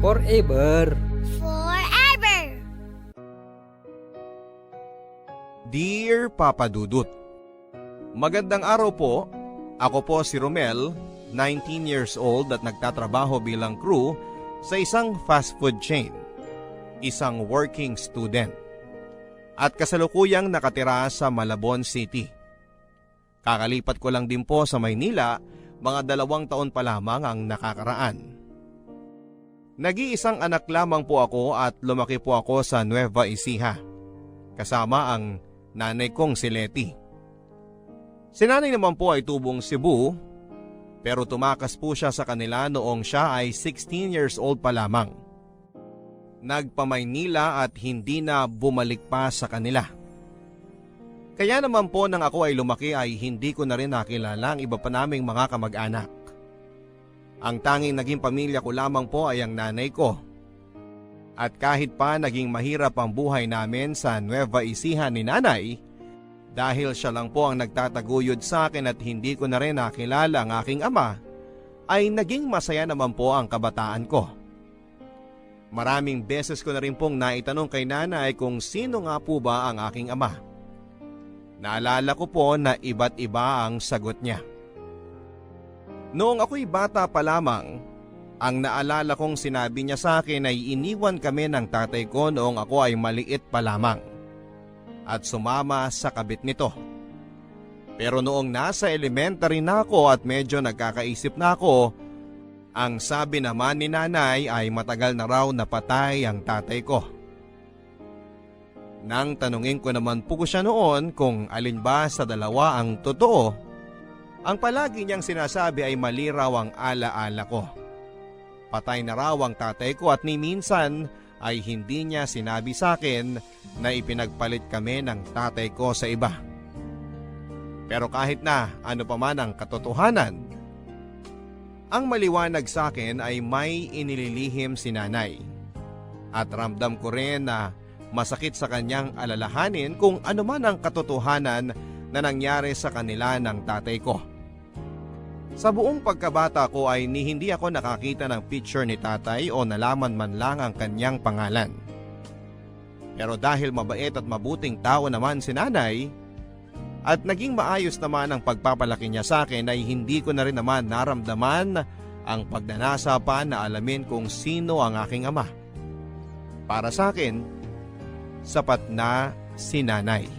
Forever. Forever. Dear Papa Dudut, magandang araw po. Ako po si Romel, 19 years old at nagtatrabaho bilang crew sa isang fast food chain. Isang working student. At kasalukuyang nakatira sa Malabon City. Kakalipat ko lang din po sa Maynila, mga 2 taon pa lamang ang nakakaraan. Nag-iisang anak lamang po ako at lumaki po ako sa Nueva Ecija, kasama ang nanay kong si Letty. Si nanay naman po ay tubong Cebu, pero tumakas po siya sa kanila noong siya ay 16 years old pa lamang. Nagpa-Maynila at hindi na bumalik pa sa kanila. Kaya naman po nang ako ay lumaki ay hindi ko na rin nakilala ang iba pa naming mga kamag-anak. Ang tanging naging pamilya ko lamang po ay ang nanay ko. At kahit pa naging mahirap ang buhay namin sa Nueva Ecija ni nanay, dahil siya lang po ang nagtataguyod sa akin at hindi ko na rin nakilala ang aking ama, ay naging masaya naman po ang kabataan ko. Maraming beses ko na rin pong naitanong kay nanay kung sino nga po ba ang aking ama. Naalala ko po na iba't iba ang sagot niya. Noong ako'y bata pa lamang, ang naalala kong sinabi niya sa akin ay iniwan kami ng tatay ko noong ako ay maliit pa lamang at sumama sa kabit nito. Pero noong nasa elementary na ako at medyo nagkakaisip na ako, ang sabi naman ni nanay ay matagal na raw napatay ang tatay ko. Nang tanungin ko naman po siya noon kung alin ba sa dalawa ang totoo, ang palagi niyang sinasabi ay mali raw ang alaala ko. Patay na raw ang tatay ko at ni minsan ay hindi niya sinabi sa akin na ipinagpalit kami ng tatay ko sa iba. Pero kahit na ano pa man ang katotohanan, ang maliwanag sa akin ay may inililihim si nanay. At ramdam ko rin na masakit sa kanyang alalahanin kung ano man ang katotohanan na nangyari sa kanila ng tatay ko. Sa buong pagkabata ko ay hindi ako nakakita ng picture ni tatay o nalaman man lang ang kanyang pangalan. Pero dahil mabait at mabuting tao naman si nanay at naging maayos naman ang pagpapalaki niya sa akin ay hindi ko na rin naman naramdaman ang pagnanasa pa na alamin kung sino ang aking ama. Para sa akin, sapat na si nanay.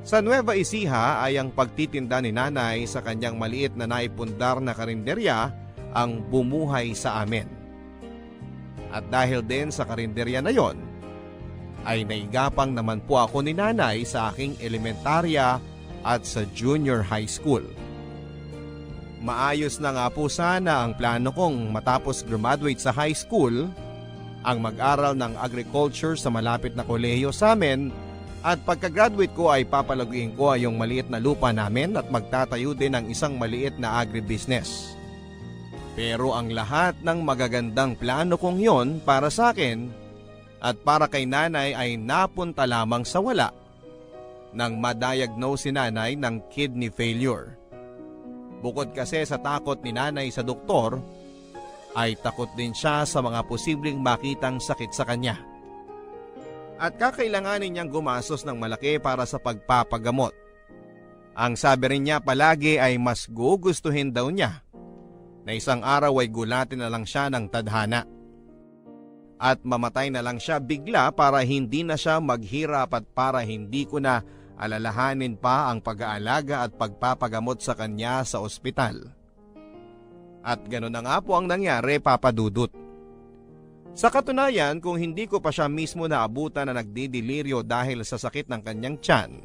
Sa Nueva Ecija ay ang pagtitinda ni nanay sa kanyang maliit na naipundar na karinderya ang bumuhay sa amin. At dahil din sa karinderya na yon, ay naigapang naman po ako ni nanay sa aking elementarya at sa junior high school. Maayos na nga po sana ang plano kong matapos graduate sa high school, ang mag-aral ng agriculture sa malapit na kolehiyo sa amin. At pagka-graduate ko ay papalaguin ko ay yung maliit na lupa namin at magtatayo din ng isang maliit na agribusiness. Pero ang lahat ng magagandang plano kong yon para sa akin at para kay nanay ay napunta lamang sa wala nang ma-diagnose si nanay ng kidney failure. Bukod kasi sa takot ni nanay sa doktor, ay takot din siya sa mga posibleng makitang sakit sa kanya. At kakailanganin niyang gumastos ng malaki para sa pagpapagamot. Ang sabi rin niya palagi ay mas gugustuhin daw niya na isang araw ay gulatin na lang siya ng tadhana. At mamatay na lang siya bigla para hindi na siya maghirap at para hindi ko na alalahanin pa ang pag-aalaga at pagpapagamot sa kanya sa ospital. At gano'n na nga po ang nangyari, Papa Dudut. Sa katunayan, kung hindi ko pa siya mismo naabutan na nagdidiliryo dahil sa sakit ng kanyang tiyan,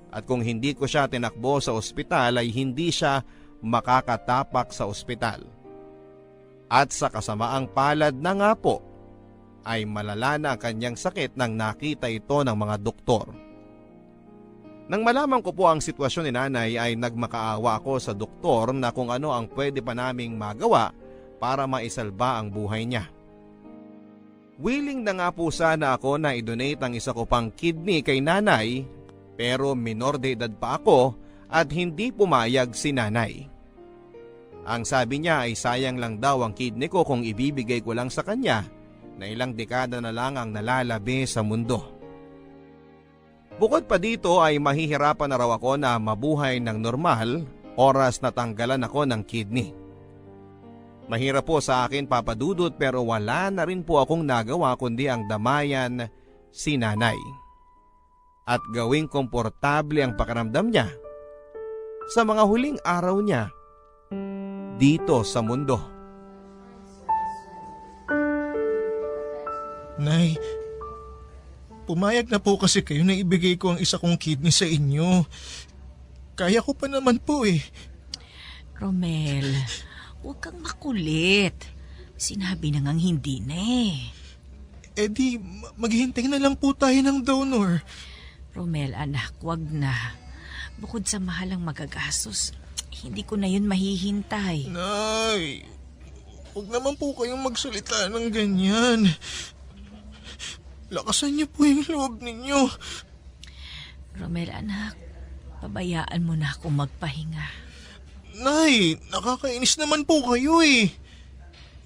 at kung hindi ko siya tinakbo sa ospital ay hindi siya makakatapak sa ospital. At sa kasamaang palad na nga po, ay malala na ang kanyang sakit nang nakita ito ng mga doktor. Nang malaman ko po ang sitwasyon ni nanay ay nagmakaawa ako sa doktor na kung ano ang pwede pa naming magawa para maisalba ang buhay niya. Willing na nga po sana ako na i-donate ang isa ko pang kidney kay nanay, pero minor de edad pa ako at hindi pumayag si nanay. Ang sabi niya ay sayang lang daw ang kidney ko kung ibibigay ko lang sa kanya na ilang dekada na lang ang nalalabi sa mundo. Bukod pa dito ay mahihirapan na raw ako na mabuhay ng normal oras na tanggalan ako ng kidney. Mahirap po sa akin papadudot pero wala na rin po akong nagawa kundi ang damayan si nanay. At gawing komportable ang pakiramdam niya sa mga huling araw niya dito sa mundo. Nay, pumayag na po kasi kayo na ibigay ko ang isa kong kidney sa inyo. Kaya ko pa naman po eh. Romel, huwag kang makulit. Sinabi na ngang hindi na eh. Eh di, maghihintay na lang po tayo ng donor. Romel, anak, wag na. Bukod sa mahalang magagastos, hindi ko na yun mahihintay. Nay, huwag naman po kayong magsalita ng ganyan. Lakasan niyo po yung loob ninyo. Romel, anak, pabayaan mo na akong magpahinga. Nay, nakakainis naman po kayo eh.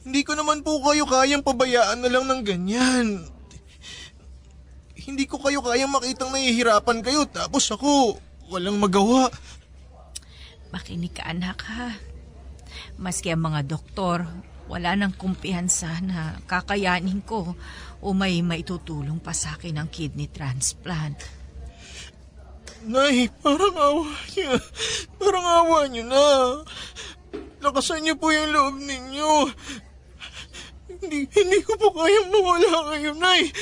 Hindi ko naman po kayo kayang pabayaan na lang ng ganyan. Hindi ko kayo kayang makitang nahihirapan kayo tapos ako walang magawa. Makinig ka, anak, ha? Maski ang mga doktor, wala nang kumpiyansa na kakayanin ko o may maitutulong pa sa akin ang kidney transplant. Nay, parang awa niyo. Parang awa niyo na. Lakasan niyo po yung loob ninyo. Hindi ko po kayang mawala kayo, Nay.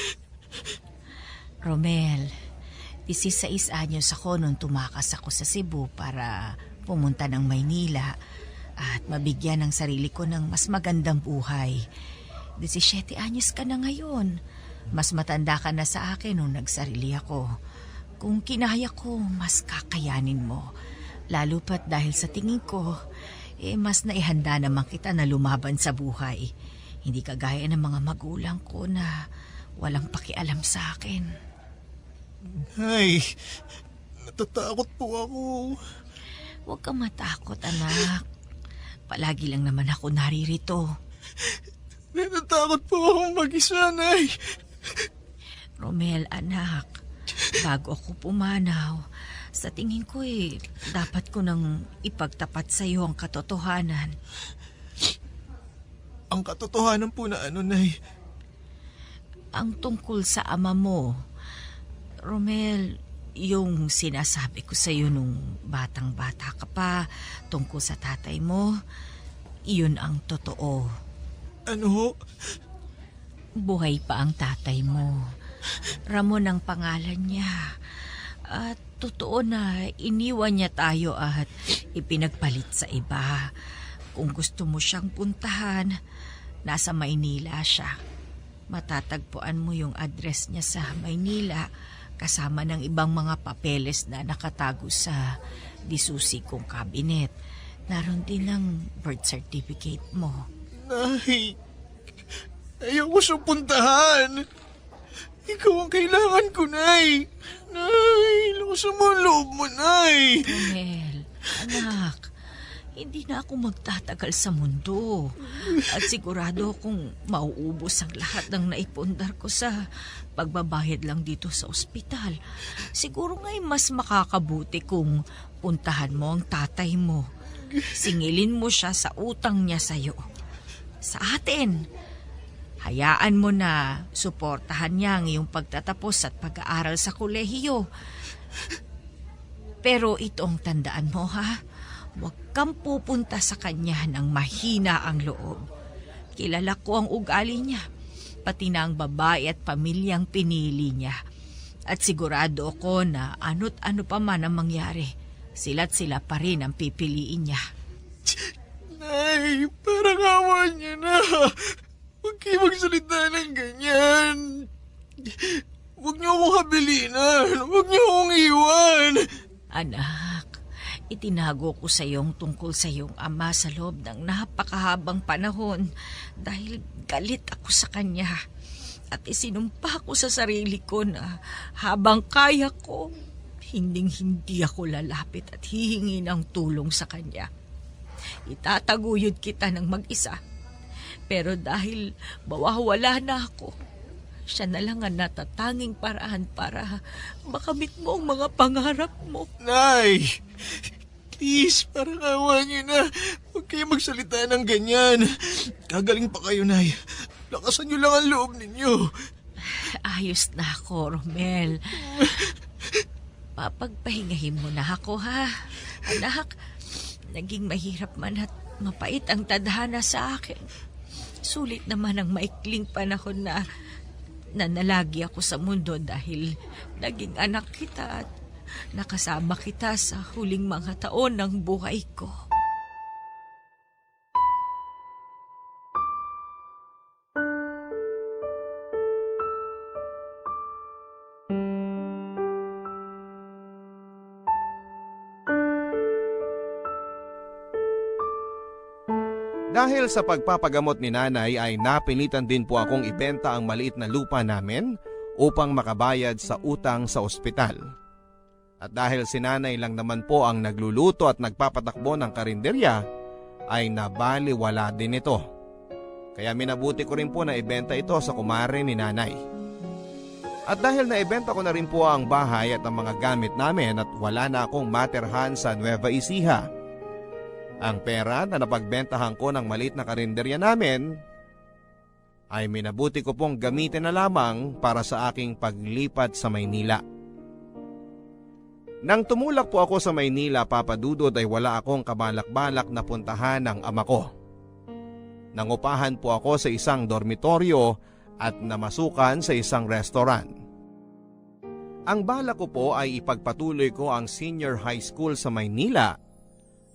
Romel, 16 anyos ako nung tumakas ako sa Cebu para pumunta ng Maynila at mabigyan ng sarili ko ng mas magandang buhay. 17 anyos ka na ngayon. Mas matanda ka na sa akin nung nagsarili ako. Kung kinaya ko, mas kakayanin mo. Lalo pat dahil sa tingin ko, mas naihanda naman kita na lumaban sa buhay. Hindi kagaya ng mga magulang ko na walang pakialam sa akin. Nay, natatakot po ako. Huwag kang matakot, anak. Palagi lang naman ako naririto. Natatakot po akong mag-isa, Nay. Romel, anak, bago ako pumanaw, sa tingin ko dapat ko nang ipagtapat sa iyo ang katotohanan. Ang katotohanan po na ano, Nay? Ang tungkol sa ama mo. Romel, yung sinasabi ko sa iyo nung batang-bata ka pa tungkol sa tatay mo, iyon ang totoo. Ano ho? Buhay pa ang tatay mo. Ramon ang pangalan niya. At totoo na iniwan niya tayo at ipinagpalit sa iba. Kung gusto mo siyang puntahan, nasa Maynila siya. Matatagpuan mo yung address niya sa Maynila kasama ng ibang mga papeles na nakatago sa disusi kong cabinet. Naroon din ang birth certificate mo. Nay, ayoko siyang puntahan. Ikaw ang kailangan ko, Nay. Nay, lakasan mo ang loob mo, Nay. Romel, anak, hindi na ako magtatagal sa mundo. At sigurado akong mauubos ang lahat ng naipundar ko sa pagbabayad lang dito sa ospital. Siguro nga'y mas makakabuti kung puntahan mo ang tatay mo. Singilin mo siya sa utang niya sa'yo. Sa atin, hayaan mo na suportahan niya ang iyong pagtatapos at pag-aaral sa kolehiyo. Pero ito ang tandaan mo, ha? Huwag kang pupunta sa kanya ng mahina ang loob. Kilala ko ang ugali niya, pati na ang babae at pamilyang pinili niya. At sigurado ako na ano't ano pa man ang mangyari, sila't sila pa rin ang pipiliin niya. Nay, parang awa niyo na. Huwag kayo magsalita ng ganyan. Huwag niyo akong habilinan. Huwag niyo akong iwan. Anak, itinago ko sa iyong tungkol sa iyong ama sa loob ng napakahabang panahon dahil galit ako sa kanya. At isinumpa ko sa sarili ko na habang kaya ko, hindi ako lalapit at hihingi ng tulong sa kanya. itataguyod kita ng mag-isa. Pero dahil mawawala na ako, siya na lang ang natatanging paraan para makamit mo ang mga pangarap mo. Nay! Please, parang awa niyo na. Huwag kayo magsalita ng ganyan. Gagaling pa kayo, Nay. Lakasan niyo lang ang loob ninyo. Ayos na ako, Romel. Papagpahingahin mo na ako, ha? Anak, naging mahirap man at mapait ang tadhana sa akin. Sulit naman ang maikling panahon na nanalagi ako sa mundo dahil naging anak kita at nakasama kita sa huling mga taon ng buhay ko. Dahil sa pagpapagamot ni nanay ay napilitan din po akong ibenta ang maliit na lupa namin upang makabayad sa utang sa ospital. At dahil si nanay lang naman po ang nagluluto at nagpapatakbo ng karinderya, ay nabaliwala din ito. Kaya minabuti ko rin po na ibenta ito sa kumare ni nanay. At dahil naibenta ko na rin po ang bahay at ang mga gamit namin at wala na akong materhan sa Nueva Ecija, ang pera na napagbentahan ko ng maliit na karinderya namin ay minabuti ko pong gamitin na lamang para sa aking paglipat sa Maynila. Nang tumulak po ako sa Maynila, Papa Dudut, ay wala akong kabalak-balak na puntahan ng ama ko. Nangupahan po ako sa isang dormitoryo at namasukan sa isang restaurant. Ang balak ko po ay ipagpatuloy ko ang senior high school sa Maynila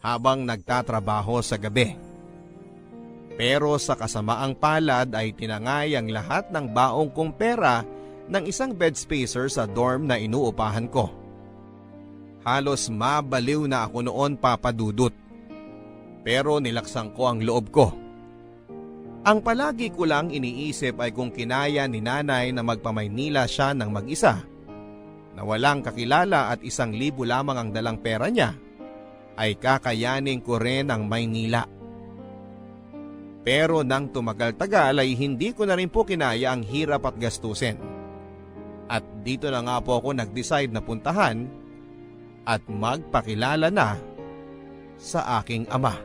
habang nagtatrabaho sa gabi. Pero sa kasamaang palad ay tinangay ang lahat ng baong kong pera ng isang bed spacer sa dorm na inuupahan ko. Halos mabaliw na ako noon, Papa Dudut. Pero nilaksan ko ang loob ko. Ang palagi ko lang iniisip ay kung kinaya ni nanay na magpamaynila siya ng mag-isa, na walang kakilala at 1,000 lamang ang dalang pera niya, ay kakayanin ko rin ang Maynila. Pero nang tumagal-tagal ay hindi ko na rin po kinaya ang hirap at gastusin. At dito na nga po ako nag-decide na puntahan at magpakilala na sa aking ama.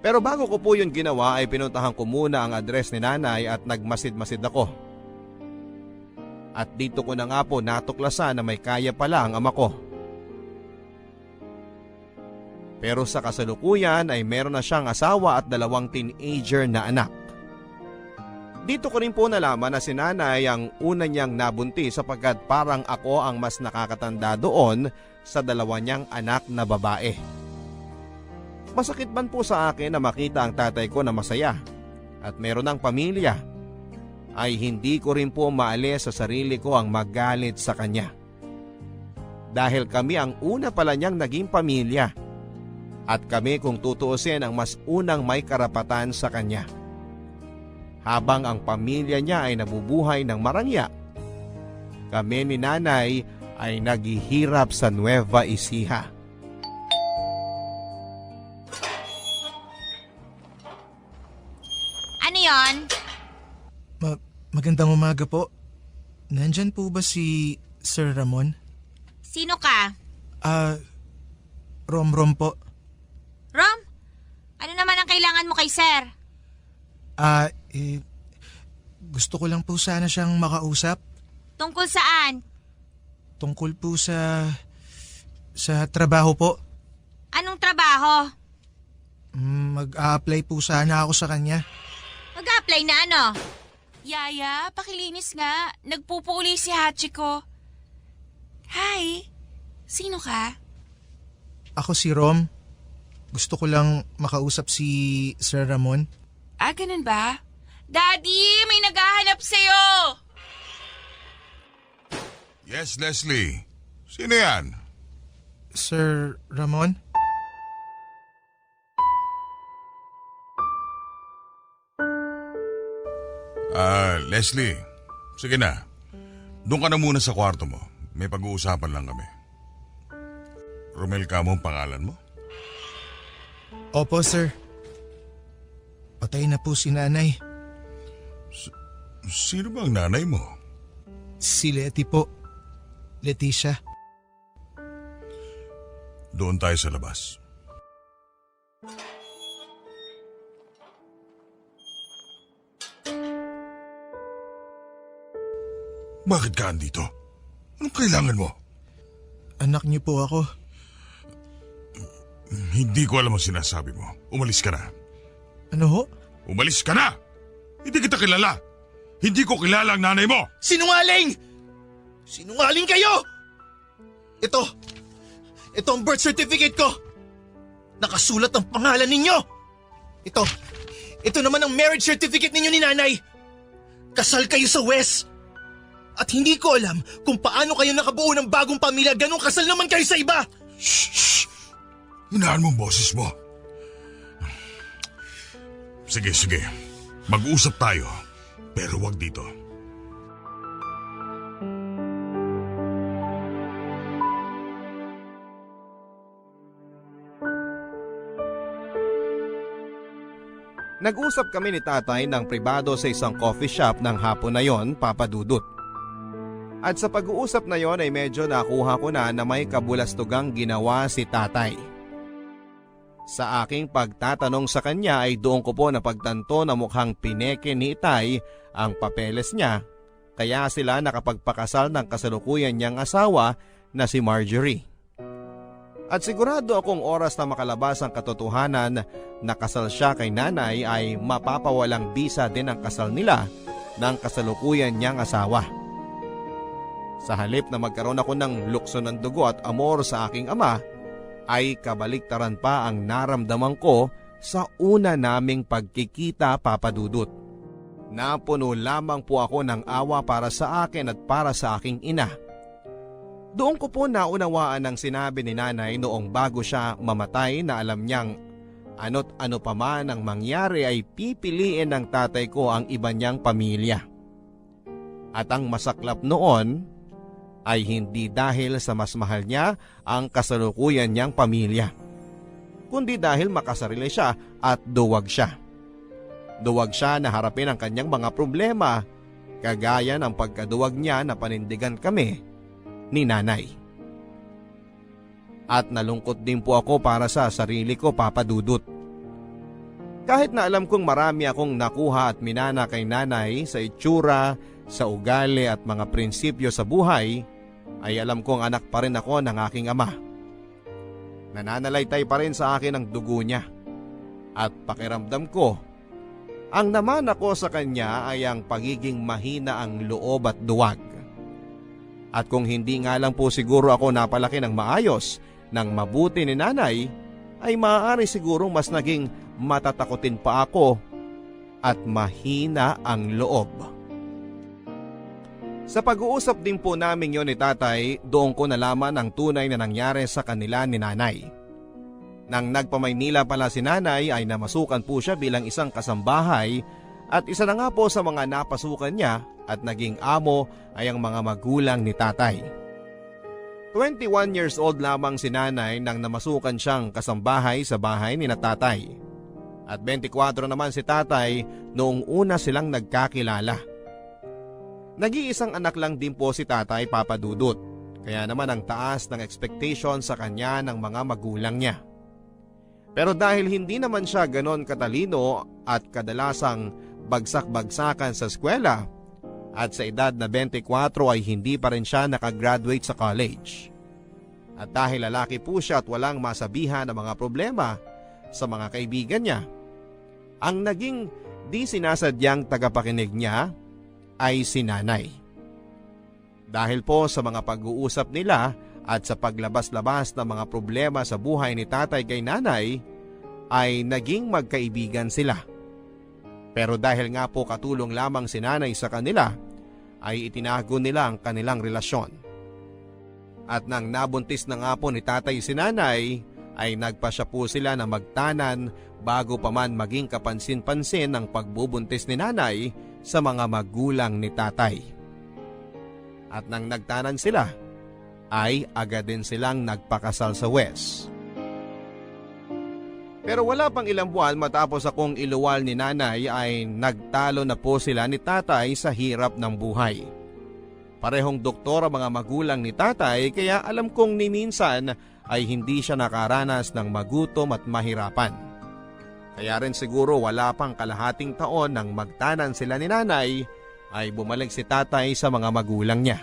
Pero bago ko po yun ginawa ay pinuntahan ko muna ang address ni nanay at nagmasid-masid ako. At dito ko na nga po natuklasan na may kaya pala ang ama ko. Pero sa kasalukuyan ay meron na siyang asawa at 2 teenager na anak. Dito ko rin po nalaman na si nanay ang una niyang nabunti sapagkat parang ako ang mas nakakatanda doon sa 2 niyang anak na babae. Masakit man po sa akin na makita ang tatay ko na masaya at meron ng pamilya, ay hindi ko rin po maalis sa sarili ko ang magalit sa kanya. Dahil kami ang una pala niyang naging pamilya. At kami kung tutuusin ang mas unang may karapatan sa kanya. Habang ang pamilya niya ay nabubuhay ng marangya, kami ni nanay ay naghihirap sa Nueva Ecija. Ano yon? Magandang umaga po. Nandyan po ba si Sir Ramon? Sino ka? Rom po. Rom? Ano naman ang kailangan mo kay Sir? Gusto ko lang po sana siyang makausap. Tungkol saan? Tungkol po sa trabaho po. Anong trabaho? Mag-a-apply po sana ako sa kanya. Mag-apply na ano? Yaya, pakilinis nga. Nagpupuli si Hachiko. Hi, sino ka? Ako si Rom. Gusto ko lang makausap si Sir Ramon. Ganun ba? Daddy, may naghahanap sa'yo! Yes, Leslie. Sino yan? Sir Ramon? Leslie. Sige na. Doon ka na muna sa kwarto mo. May pag-uusapan lang kami. Romel ka mo ang pangalan mo? Opo, sir. Patay na po si nanay. Sino ba ang nanay mo? Si Letty po. Leticia. Doon tayo sa labas. Bakit ka andito? Anong kailangan mo? Anak niyo po ako. Hindi ko alam ang sinasabi mo. Umalis ka na. Ano ho? Umalis ka na! Hindi kita kilala! Hindi ko kilala ang nanay mo! Sinungaling! Sinungaling kayo! Ito ang birth certificate ko! Nakasulat ang pangalan ninyo! Ito naman ang marriage certificate ninyo ni nanay! Kasal kayo sa West! At hindi ko alam kung paano kayo nakabuo ng bagong pamilya, ganong kasal naman kayo sa iba! Shh! Hinaan mo ang boses mo. Sige. Mag-usap tayo. Pero wag dito. Nag-usap kami ni tatay ng pribado sa isang coffee shop ng hapon na yon, Papa Dudut. At sa pag-uusap na yon ay medyo nakuha ko na may kabulastugang ginawa si tatay. Sa aking pagtatanong sa kanya ay doon ko po napagtanto na mukhang pineke ni Itay ang papeles niya, kaya sila nakapagpakasal ng kasalukuyan niyang asawa na si Marjorie. At sigurado akong oras na makalabas ang katotohanan na kasal siya kay nanay ay mapapawalang bisa din ang kasal nila ng kasalukuyan niyang asawa. Sa halip na magkaroon ako ng lukso ng dugo at amor sa aking ama, ay kabaliktaran pa ang naramdaman ko sa una naming pagkikita, Papa Dudut. Napuno lamang po ako ng awa para sa akin at para sa aking ina. Doon ko po naunawaan ang sinabi ni nanay noong bago siya mamatay na alam niyang ano't ano pa man ang mangyari ay pipiliin ng tatay ko ang iba niyang pamilya. At ang masaklap noon ay hindi dahil sa mas mahal niya ang kasalukuyan niyang pamilya, kundi dahil makasarili siya at duwag siya. Duwag siya na harapin ang kanyang mga problema, kagaya ng pagkaduwag niya na panindigan kami ni nanay. At nalungkot din po ako para sa sarili ko, Papa Dudut. Kahit na alam kong marami akong nakuha at minana kay nanay sa itsura, sa ugali at mga prinsipyo sa buhay, ay alam kong anak pa rin ako ng aking ama. Nananalaytay pa rin sa akin ang dugo niya. At pakiramdam ko, ang naman ako sa kanya ay ang pagiging mahina ang loob at duwag. At kung hindi nga lang po siguro ako napalaki ng maayos, ng mabuti ni nanay, ay maaari sigurong mas naging matatakotin pa ako at mahina ang loob. Sa pag-uusap din po namin yon ni tatay, doon ko nalaman ang tunay na nangyari sa kanila ni nanay. Nang nagpamaynila pala si nanay ay namasukan po siya bilang isang kasambahay at isa na nga po sa mga napasukan niya at naging amo ay ang mga magulang ni tatay. 21 years old lamang si nanay nang namasukan siyang kasambahay sa bahay ni tatay. At 24 naman si tatay noong una silang nagkakilala. Nag-iisang anak lang din po si tatay, Papa Dudut, kaya naman ang taas ng expectation sa kanya ng mga magulang niya. Pero dahil hindi naman siya ganon katalino at kadalasang bagsak-bagsakan sa eskwela, at sa edad na 24 ay hindi pa rin siya nakagraduate sa college. At dahil lalaki po siya at walang masabihan ng mga problema sa mga kaibigan niya, ang naging di sinasadyang tagapakinig niya ay si nanay. Dahil po sa mga pag-uusap nila at sa paglabas-labas ng mga problema sa buhay ni tatay kay nanay, ay naging magkaibigan sila. Pero dahil nga po katulong lamang si nanay sa kanila, ay itinago nila ang kanilang relasyon. At nang nabuntis na nga po ni tatay si nanay, ay nagpasya po sila na magtanan bago pa man maging kapansin-pansin ang pagbubuntis ni nanay sa mga magulang ni tatay. At nang nagtanan sila, ay agad din silang nagpakasal sa West. Pero wala pang ilang buwan matapos akong iluwal ni nanay ay nagtalo na po sila ni tatay sa hirap ng buhay. Parehong doktor ang mga magulang ni tatay kaya alam kong ni minsan ay hindi siya nakaranas ng magutom at mahirapan. Kaya rin siguro wala pang kalahating taon nang magtanan sila ni nanay ay bumalik si tatay sa mga magulang niya.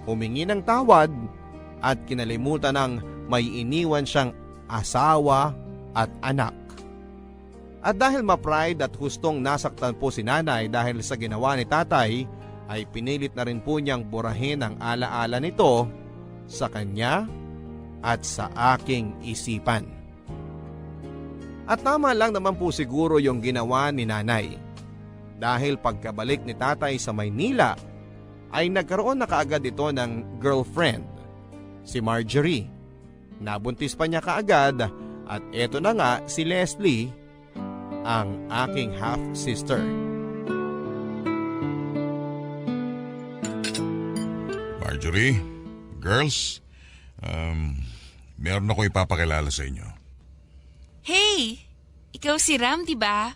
Humingi ng tawad at kinalimutan ng may iniwan siyang asawa at anak. At dahil ma-pride at hustong nasaktan po si nanay dahil sa ginawa ni tatay, ay pinilit na rin po niyang burahin ang alaala nito sa kanya at sa aking isipan. At tama lang naman po siguro yung ginawa ni nanay. Dahil pagkabalik ni tatay sa Maynila, ay nagkaroon na kaagad ito ng girlfriend, si Marjorie. Nabuntis pa niya kaagad at eto na nga si Leslie, ang aking half-sister. Marjorie, girls, meron ako ipapakilala sa inyo. Hey! Ikaw si Ram, di ba?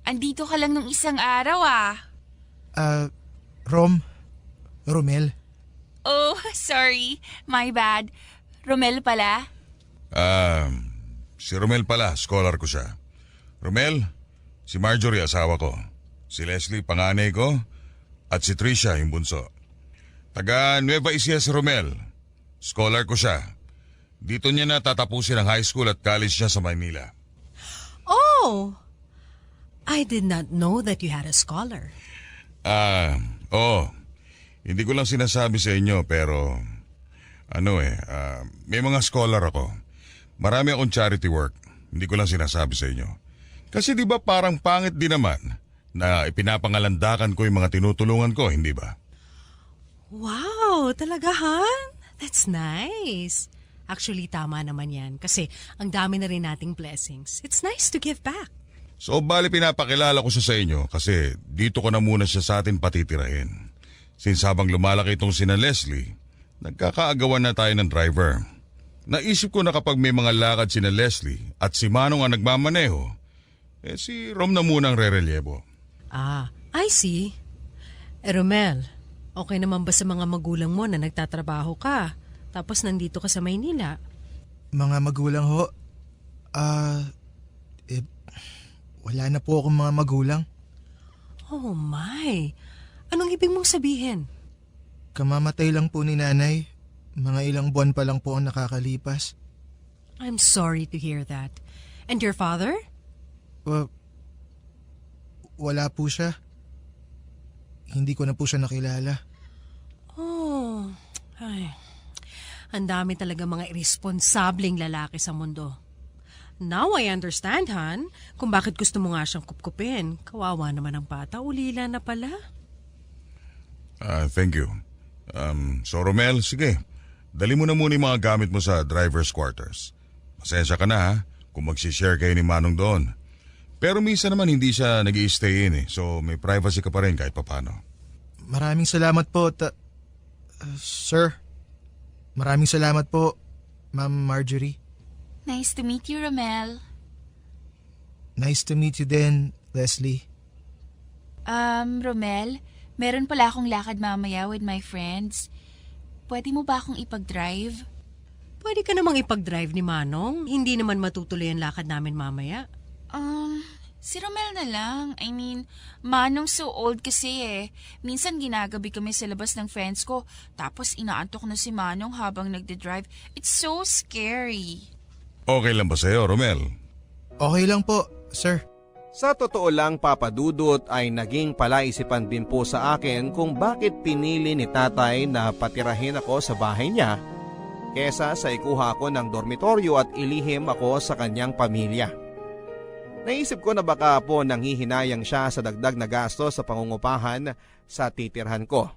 Andito ka lang nung isang araw Romel. Oh, sorry. My bad. Romel pala? Si Romel pala, scholar ko siya. Romel, si Marjorie asawa ko. Si Leslie panganay ko at si Tricia yung bunso. Taga Nueva Ecija si Romel. Scholar ko siya. Dito niya na tatapusin ang high school at college niya sa Manila. Oh! I did not know that you had a scholar. Hindi ko lang sinasabi sa inyo pero may mga scholar ako. Marami akong charity work. Hindi ko lang sinasabi sa inyo. Kasi di ba parang pangit din naman na ipinapangalandakan ko yung mga tinutulungan ko, hindi ba? Wow! Talaga, Han? That's nice. Actually, tama naman yan. Kasi ang dami na rin nating blessings. It's nice to give back. So bali pinapakilala ko siya sa inyo kasi dito ko na muna siya sa atin patitirahin. Since habang lumalaki itong sina Leslie, nagkakaagawan na tayo ng driver. Naisip ko na kapag may mga lakad sina Leslie at si Manong ang nagmamaneho, si Rom na munang re-relievo. I see. Romel, okay naman ba sa mga magulang mo na nagtatrabaho ka? Tapos nandito ka sa Maynila? Mga magulang ho, wala na po akong mga magulang. Oh my! Anong ibig mong sabihin? Kamamatay lang po ni nanay. Mga ilang buwan pa lang po ang nakakalipas. I'm sorry to hear that. And your father? Wala po siya. Hindi ko na po siya nakilala. Oh, ay. Ang dami talaga mga irresponsableng lalaki sa mundo. Now I understand, Han, kung bakit gusto mo nga siyang kupkupin. Kawawa naman ang bata, ulila na pala. Thank you. So Romel, sige. Dali mo na muna yung mga gamit mo sa driver's quarters. Pasensya ka na ha, kung magsishare kayo ni Manong doon. Pero minsan naman hindi siya nag-i-stay in so may privacy ka pa rin kahit papano. Maraming salamat po, sir. Maraming salamat po, Ma'am Marjorie. Nice to meet you, Romel. Nice to meet you din, Leslie. Romel, meron pala akong lakad mamaya with my friends. Pwede mo ba akong ipag-drive? Pwede ka namang ipag-drive ni Manong. Hindi naman matutuloy ang lakad namin mamaya. Si Romel na lang. I mean, Manong so old kasi Minsan ginagabi kami sa labas ng friends ko, tapos inaantok na si Manong habang nagde-drive. It's so scary. Okay lang ba sa'yo, Romel? Okay lang po, sir. Sa totoo lang, Papa Dudut, ay naging palaisipan din po sa akin kung bakit pinili ni tatay na patirahin ako sa bahay niya kesa sa ikuha ako ng dormitoryo at ilihim ako sa kanyang pamilya. Naisip ko na baka po nanghihinayang siya sa dagdag na gasto sa pangungupahan sa titirhan ko.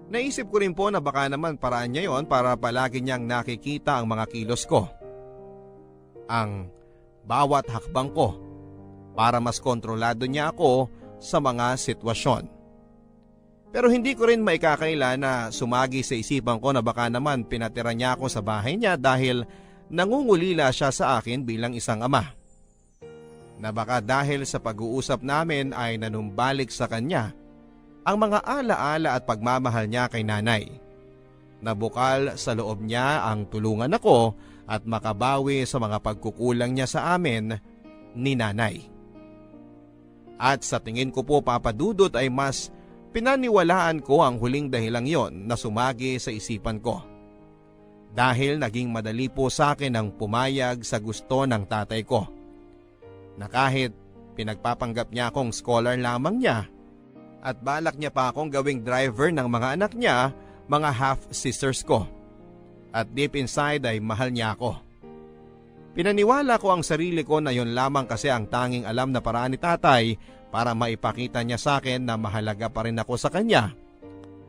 Naisip ko rin po na baka naman paraan niya yon para palagi niyang nakikita ang mga kilos ko. Ang bawat hakbang ko para mas kontrolado niya ako sa mga sitwasyon. Pero hindi ko rin maikakaila na sumagi sa isipan ko na baka naman pinatira niya ako sa bahay niya dahil nangungulila siya sa akin bilang isang ama. Na baka dahil sa pag-uusap namin ay nanumbalik sa kanya ang mga alaala at pagmamahal niya kay nanay. Nabukal sa loob niya ang tulungan ako at makabawi sa mga pagkukulang niya sa amin ni nanay. At sa tingin ko po, Papa Dudut, ay mas pinaniwalaan ko ang huling dahilang yon na sumagi sa isipan ko. Dahil naging madali po sa akin ang pumayag sa gusto ng tatay ko. Na kahit pinagpapanggap niya akong scholar lamang niya at balak niya pa akong gawing driver ng mga anak niya, mga half-sisters ko. At deep inside ay mahal niya ako. Pinaniwala ko ang sarili ko na yon lamang kasi ang tanging alam na paraan ni tatay para maipakita niya sa akin na mahalaga pa rin ako sa kanya.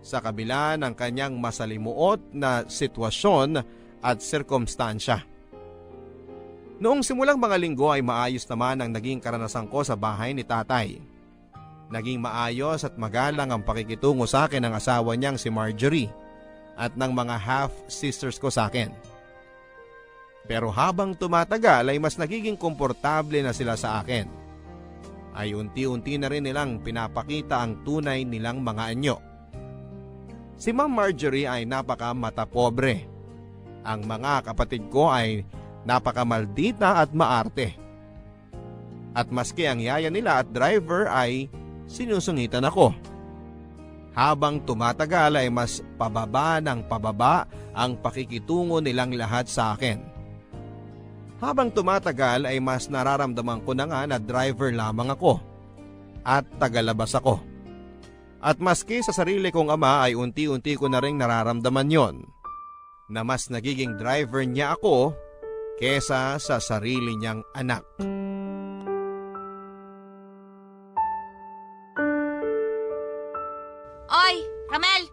Sa kabila ng kanyang masalimuot na sitwasyon at sirkumstansya. Noong simulang mga linggo ay maayos naman ang naging karanasan ko sa bahay ni tatay. Naging maayos at magalang ang pakikitungo sa akin ng asawa niyang si Marjorie at ng mga half-sisters ko sa akin. Pero habang tumatagal ay mas nagiging komportable na sila sa akin. Ay unti-unti na rin nilang pinapakita ang tunay nilang mga anyo. Si Ma'am Marjorie ay napaka matapobre. Ang mga kapatid ko ay napakamaldita at maarte. At maski ang yaya nila at driver ay sinusungitan ako. Habang tumatagal ay mas pababa ng pababa ang pakikitungo nilang lahat sa akin. Habang tumatagal ay mas nararamdaman ko na nga na driver lamang ako at tagalabas ako. At maski sa sarili kong ama ay unti-unti ko na rin nararamdaman yon na mas nagiging driver niya ako kesa sa sarili niyang anak. Oy, Ramel!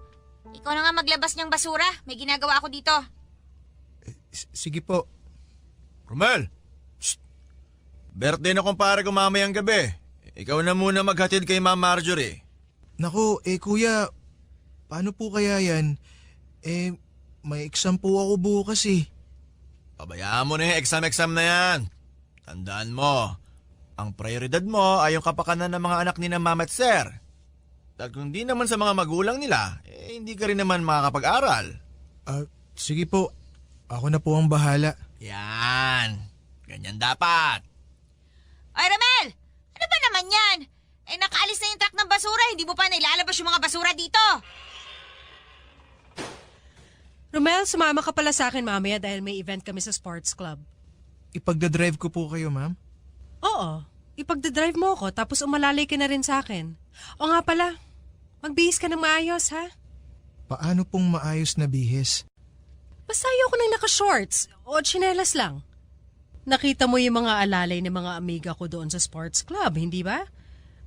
Ikaw na nga maglabas niyang basura. May ginagawa ako dito. Sige po. Romel! Shh! Birthday na kumpare ko mamayang gabi. Ikaw na muna maghatid kay Ma'am Marjorie. Naku, kuya, paano po kaya yan? May exam po ako bukas eh. Pabayaan mo na yung exam na yan. Tandaan mo, ang prioridad mo ay yung kapakanan ng mga anak ni na Ma'am at Sir. Dahil kung di naman sa mga magulang nila, hindi ka rin naman makakapag-aral. Sige po, ako na po ang bahala. Yan. Ganyan dapat. Oy, Ramel! Ano ba naman yan? Nakaalis na yung truck ng basura. Hindi mo pa nailalabas yung mga basura dito. Romel, sumama ka pala sa akin mamaya dahil may event kami sa sports club. Ipagdadrive ko po kayo, ma'am? Oo, ipagdadrive mo ako tapos umalalay ka na rin sa akin. O nga pala, magbihis ka ng maayos ha? Paano pong maayos na bihis? Basta ayoko nang naka-shorts o tsinelas lang. Nakita mo yung mga alalay ng mga amiga ko doon sa sports club, hindi ba?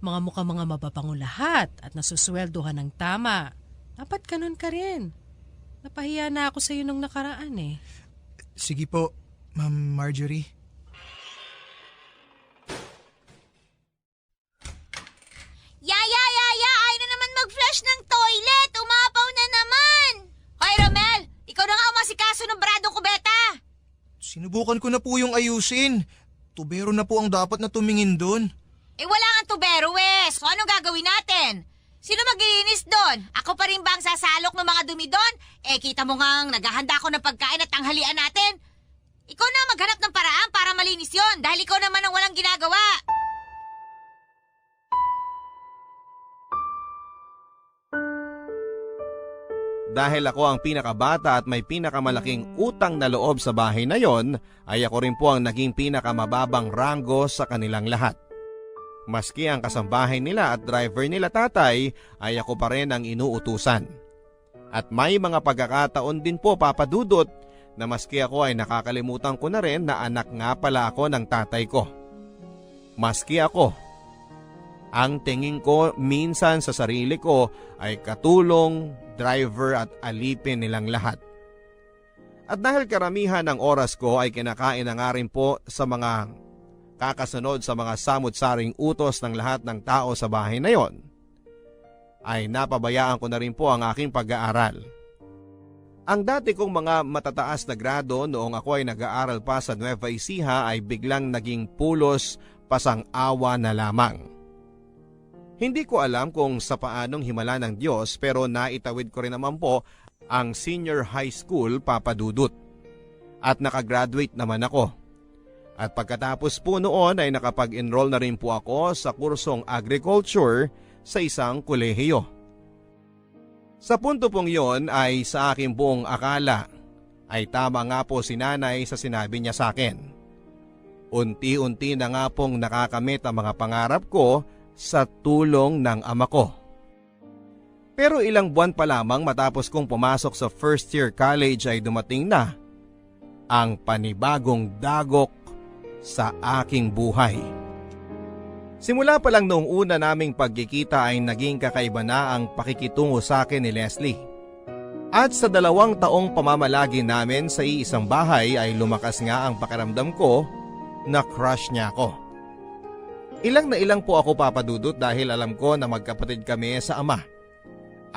Mga mababango lahat at nasusweldohan ng tama. Dapat ganun ka rin. Napahiya na ako sa iyo nung nakaraan eh. Sige po, Ma'am Marjorie. Yaya! Ayaw na naman mag-flush ng toilet! Umapaw na naman! Hoy, Ramel! Ikaw na nga umasikaso ng baradong kubeta! Sinubukan ko na po yung ayusin. Tubero na po ang dapat na tumingin doon. Wala nga tubero, So anong gagawin natin? Sino maglilinis doon? Ako pa rin ba ang sasalok ng mga dumi doon? Kita mo nga naghahanda ako ng pagkain at tanghalian natin. Ikaw na maghanap ng paraan para malinis yon dahil ikaw naman ang walang ginagawa. Dahil ako ang pinakabata at may pinakamalaking utang na loob sa bahay na yon, ay ako rin po ang naging pinakamababang ranggo sa kanilang lahat. Maski ang kasambahay nila at driver nila tatay ay ako pa rin ang inuutusan. At may mga pagkakataon din po, Papa Dudut, na maski ako ay nakakalimutan ko na rin na anak nga pala ako ng tatay ko. Maski ako, ang tingin ko minsan sa sarili ko ay katulong, driver at alipin nilang lahat. At dahil karamihan ng oras ko ay kinakain na nga rin po sa mga kakasunod sa mga samut-saring utos ng lahat ng tao sa bahay na yon, ay napabayaan ko na rin po ang aking pag-aaral. Ang dati kong mga matataas na grado noong ako ay nag-aaral pa sa Nueva Ecija ay biglang naging pulos pasang-awa na lamang. Hindi ko alam kung sa paanong himala ng Diyos pero naitawid ko rin naman po ang senior high school, Papa Dudut. At nakagraduate naman ako. At pagkatapos po noon ay nakapag-enroll na rin po ako sa kursong agriculture sa isang kolehiyo. Sa punto pong yon ay sa aking buong akala ay tama nga po si nanay sa sinabi niya sa akin. Unti-unti na nga pong nakakamit ang mga pangarap ko sa tulong ng ama ko. Pero ilang buwan pa lamang matapos kong pumasok sa first year college ay dumating na ang panibagong dagok sa aking buhay. Simula pa lang noong una naming pagkikita ay naging kakaiba na ang pakikitungo sa akin ni Leslie. At sa 2 taong pamamalagi namin sa iisang bahay ay lumakas nga ang pakiramdam ko na crush niya ako. Ilang na ilang po ako, Papa Dudut, dahil alam ko na magkapatid kami sa ama.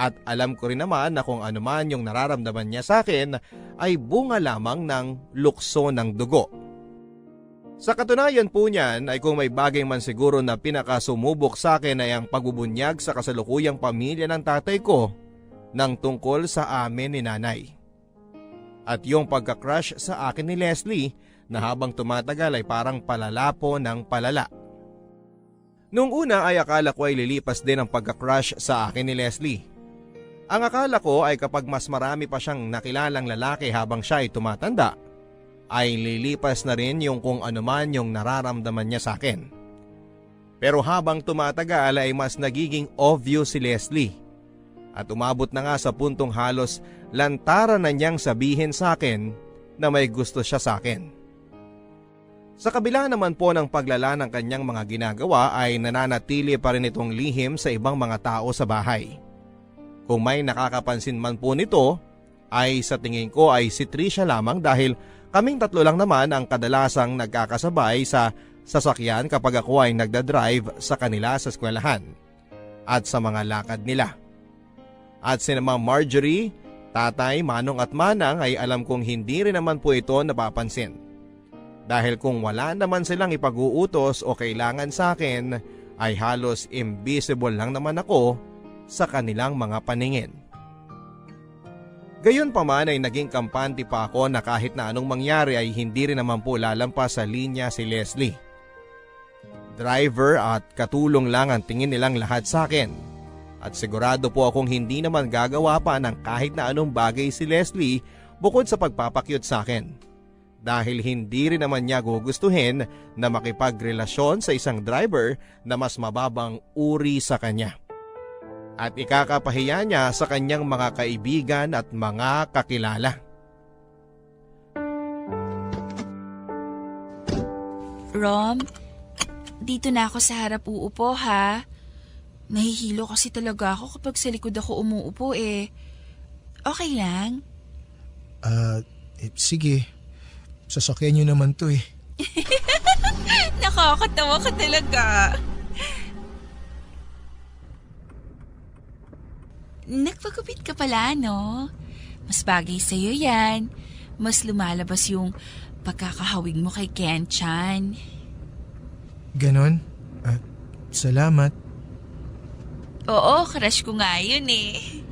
At alam ko rin naman na kung ano man yung nararamdaman niya sa akin ay bunga lamang ng lukso ng dugo. Sa katunayan po niyan ay kung may bagay man siguro na pinakasumubok sa akin ay ang pagbubunyag sa kasalukuyang pamilya ng tatay ko nang tungkol sa amin ni nanay. At yung pagka-crush sa akin ni Leslie na habang tumatagal ay parang palala po ng palala. Noong una ay akala ko ay lilipas din ang pagka-crush sa akin ni Leslie. Ang akala ko ay kapag mas marami pa siyang nakilalang lalaki habang siya ay tumatanda, ay lilipas na rin yung kung ano man yung nararamdaman niya sa akin. Pero habang tumatagal ay mas nagiging obvious si Leslie. At umabot na nga sa puntong halos lantaran na niyang sabihin sa akin na may gusto siya sa akin. Sa kabila naman po ng paglala ng kanyang mga ginagawa ay nananatili pa rin itong lihim sa ibang mga tao sa bahay. Kung may nakakapansin man po nito ay sa tingin ko ay si Trisha lamang dahil kaming 3 lang naman ang kadalasang nagkakasabay sa sasakyan kapag ako ay nagdadrive sa kanila sa eskwelahan at sa mga lakad nila. At sina Ma'am Marjorie, Tatay, Manong at Manang ay alam kong hindi rin naman po ito napapansin. Dahil kung wala naman silang ipag-uutos o kailangan sa akin ay halos invisible lang naman ako sa kanilang mga paningin. Gayon pa man ay naging kampante pa ako na kahit na anong mangyari ay hindi rin naman po lalampas sa linya si Leslie. Driver at katulong lang ang tingin nilang lahat sa akin. At sigurado po akong hindi naman gagawa pa ng kahit na anong bagay si Leslie bukod sa pagpapakyut sa akin. Dahil hindi rin naman niya gugustuhin na makipagrelasyon sa isang driver na mas mababang uri sa kanya. At ikakapahiya niya sa kanyang mga kaibigan at mga kakilala. Rom, dito na ako sa harap uupo ha. Nahihilo kasi talaga ako kapag sa likod ako umuupo eh. Okay lang? Sige. Sasakyan niyo naman to eh. Nakakatawa ka talaga. Nagpagupit ka pala, no? Mas bagay sa'yo yan. Mas lumalabas yung pagkakahawig mo kay Ken-chan. Ganon? Salamat. Oo, crush ko nga yun eh.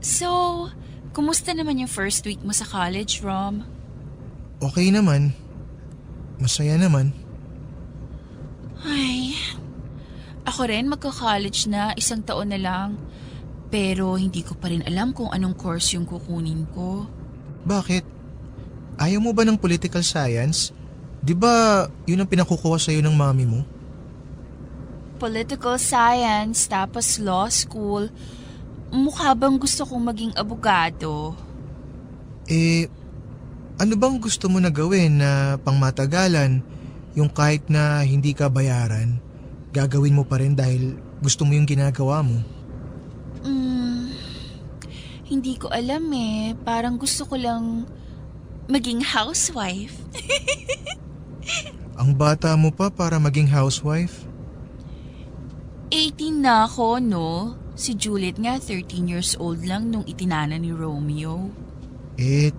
So, kumusta naman yung first week mo sa college, Rom? Okay naman. Masaya naman. Ay, ako rin magka-college na, 1 taon na lang. Pero hindi ko pa rin alam kung anong course yung kukunin ko. Bakit? Ayaw mo ba ng political science? Di ba yun ang pinakukuha sa'yo ng mami mo? Political science, tapos law school. Mukha bang gusto kong maging abogado? Ano bang gusto mo na gawin na pangmatagalan? Yung kahit na hindi ka bayaran, gagawin mo pa rin dahil gusto mo yung ginagawa mo? Hindi ko alam eh. Parang gusto ko lang maging housewife. Ang bata mo pa para maging housewife? Eh, 18 na ako, no? Si Juliet nga 13 years old lang nung itinana ni Romeo.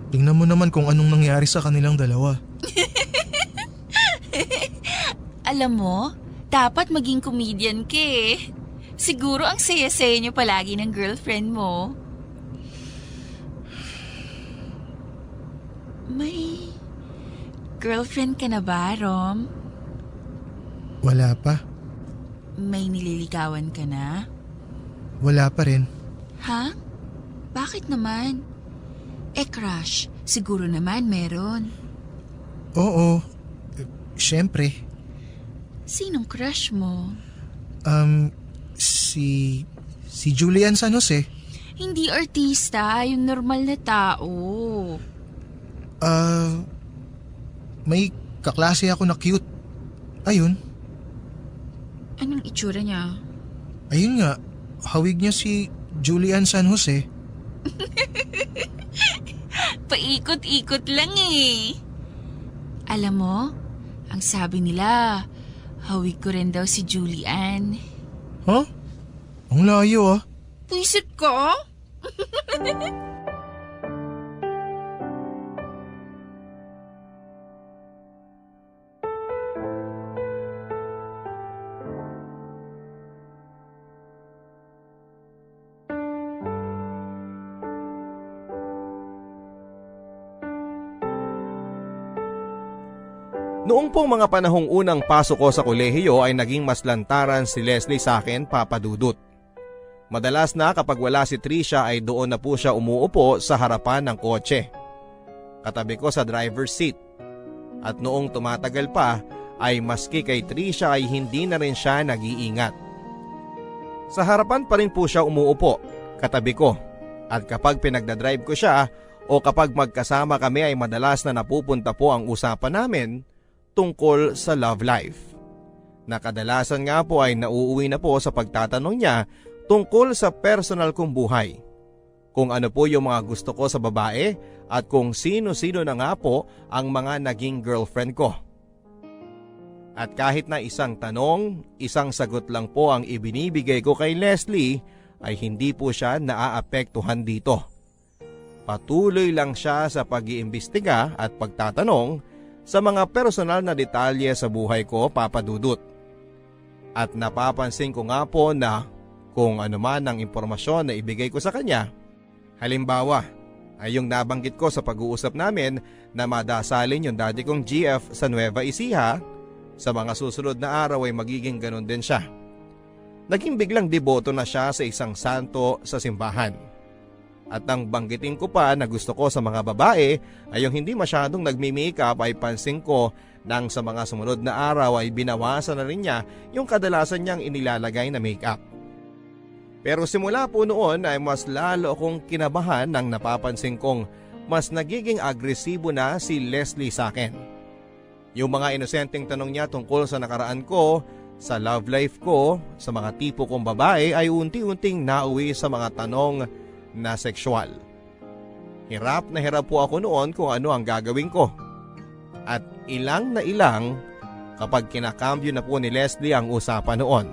Tingnan mo naman kung anong nangyari sa kanilang dalawa. Alam mo, dapat maging comedian ka eh. Siguro ang saya-saya niyo palagi ng girlfriend mo. May girlfriend ka na ba, Rom? Wala pa. May nililigawan ka na? Wala pa rin. Ha? Bakit naman? Crush, siguro naman meron. Oo. Siyempre. Sinong crush mo? Si Julian San Jose. Hindi artista, yung normal na tao. May kaklase ako na cute. Ayun. Anong itsura niya? Ayun nga. Hawig niya si Julian San Jose. Paikot-ikot lang eh. Alam mo, ang sabi nila, hawig ko rin daw si Julian. Huh? Ang layo ah. Puisit ka? Noong pong mga panahong unang pasok ko sa kolehiyo ay naging mas lantaran si Leslie sa akin, Papa Dudut. Madalas na kapag wala si Trisha ay doon na po siya umuupo sa harapan ng kotse. Katabi ko sa driver's seat. At noong tumatagal pa ay maski kay Trisha ay hindi na rin siya nag-iingat. Sa harapan pa rin po siya umuupo, katabi ko. At kapag pinagdadrive ko siya o kapag magkasama kami ay madalas na napupunta po ang usapan namin tungkol sa love life. Nakadalasan nga po ay nauuwi na po sa pagtatanong niya tungkol sa personal kong buhay. Kung ano po yung mga gusto ko sa babae at kung sino-sino na nga po ang mga naging girlfriend ko. At kahit na isang tanong, isang sagot lang po ang ibinibigay ko kay Leslie ay hindi po siya naaapektuhan dito. Patuloy lang siya sa pag-iimbestiga at pagtatanong sa mga personal na detalye sa buhay ko, Papa Dudut. At napapansin ko nga po na kung ano man ang impormasyon na ibigay ko sa kanya, halimbawa ay yung nabanggit ko sa pag-uusap namin na madasalin yung daddy kong GF sa Nueva Ecija, sa mga susunod na araw ay magiging ganun din siya. Naging biglang deboto na siya sa isang santo sa simbahan. At nang banggitin ko pa na gusto ko sa mga babae ay yung hindi masyadong nagmi-makeup ay pansin ko nang sa mga sumunod na araw ay binawasan na rin niya yung kadalasan niyang inilalagay na makeup. Pero simula po noon ay mas lalo akong kinabahan nang napapansin kong mas nagiging agresibo na si Leslie sa akin. Yung mga inosenteng tanong niya tungkol sa nakaraan ko, sa love life ko, sa mga tipo kong babae ay unti-unting nauwi sa mga tanong na sexual. Hirap na hirap po ako noon kung ano ang gagawin ko. At ilang na ilang kapag kinakambyo na po ni Leslie ang usapan noon.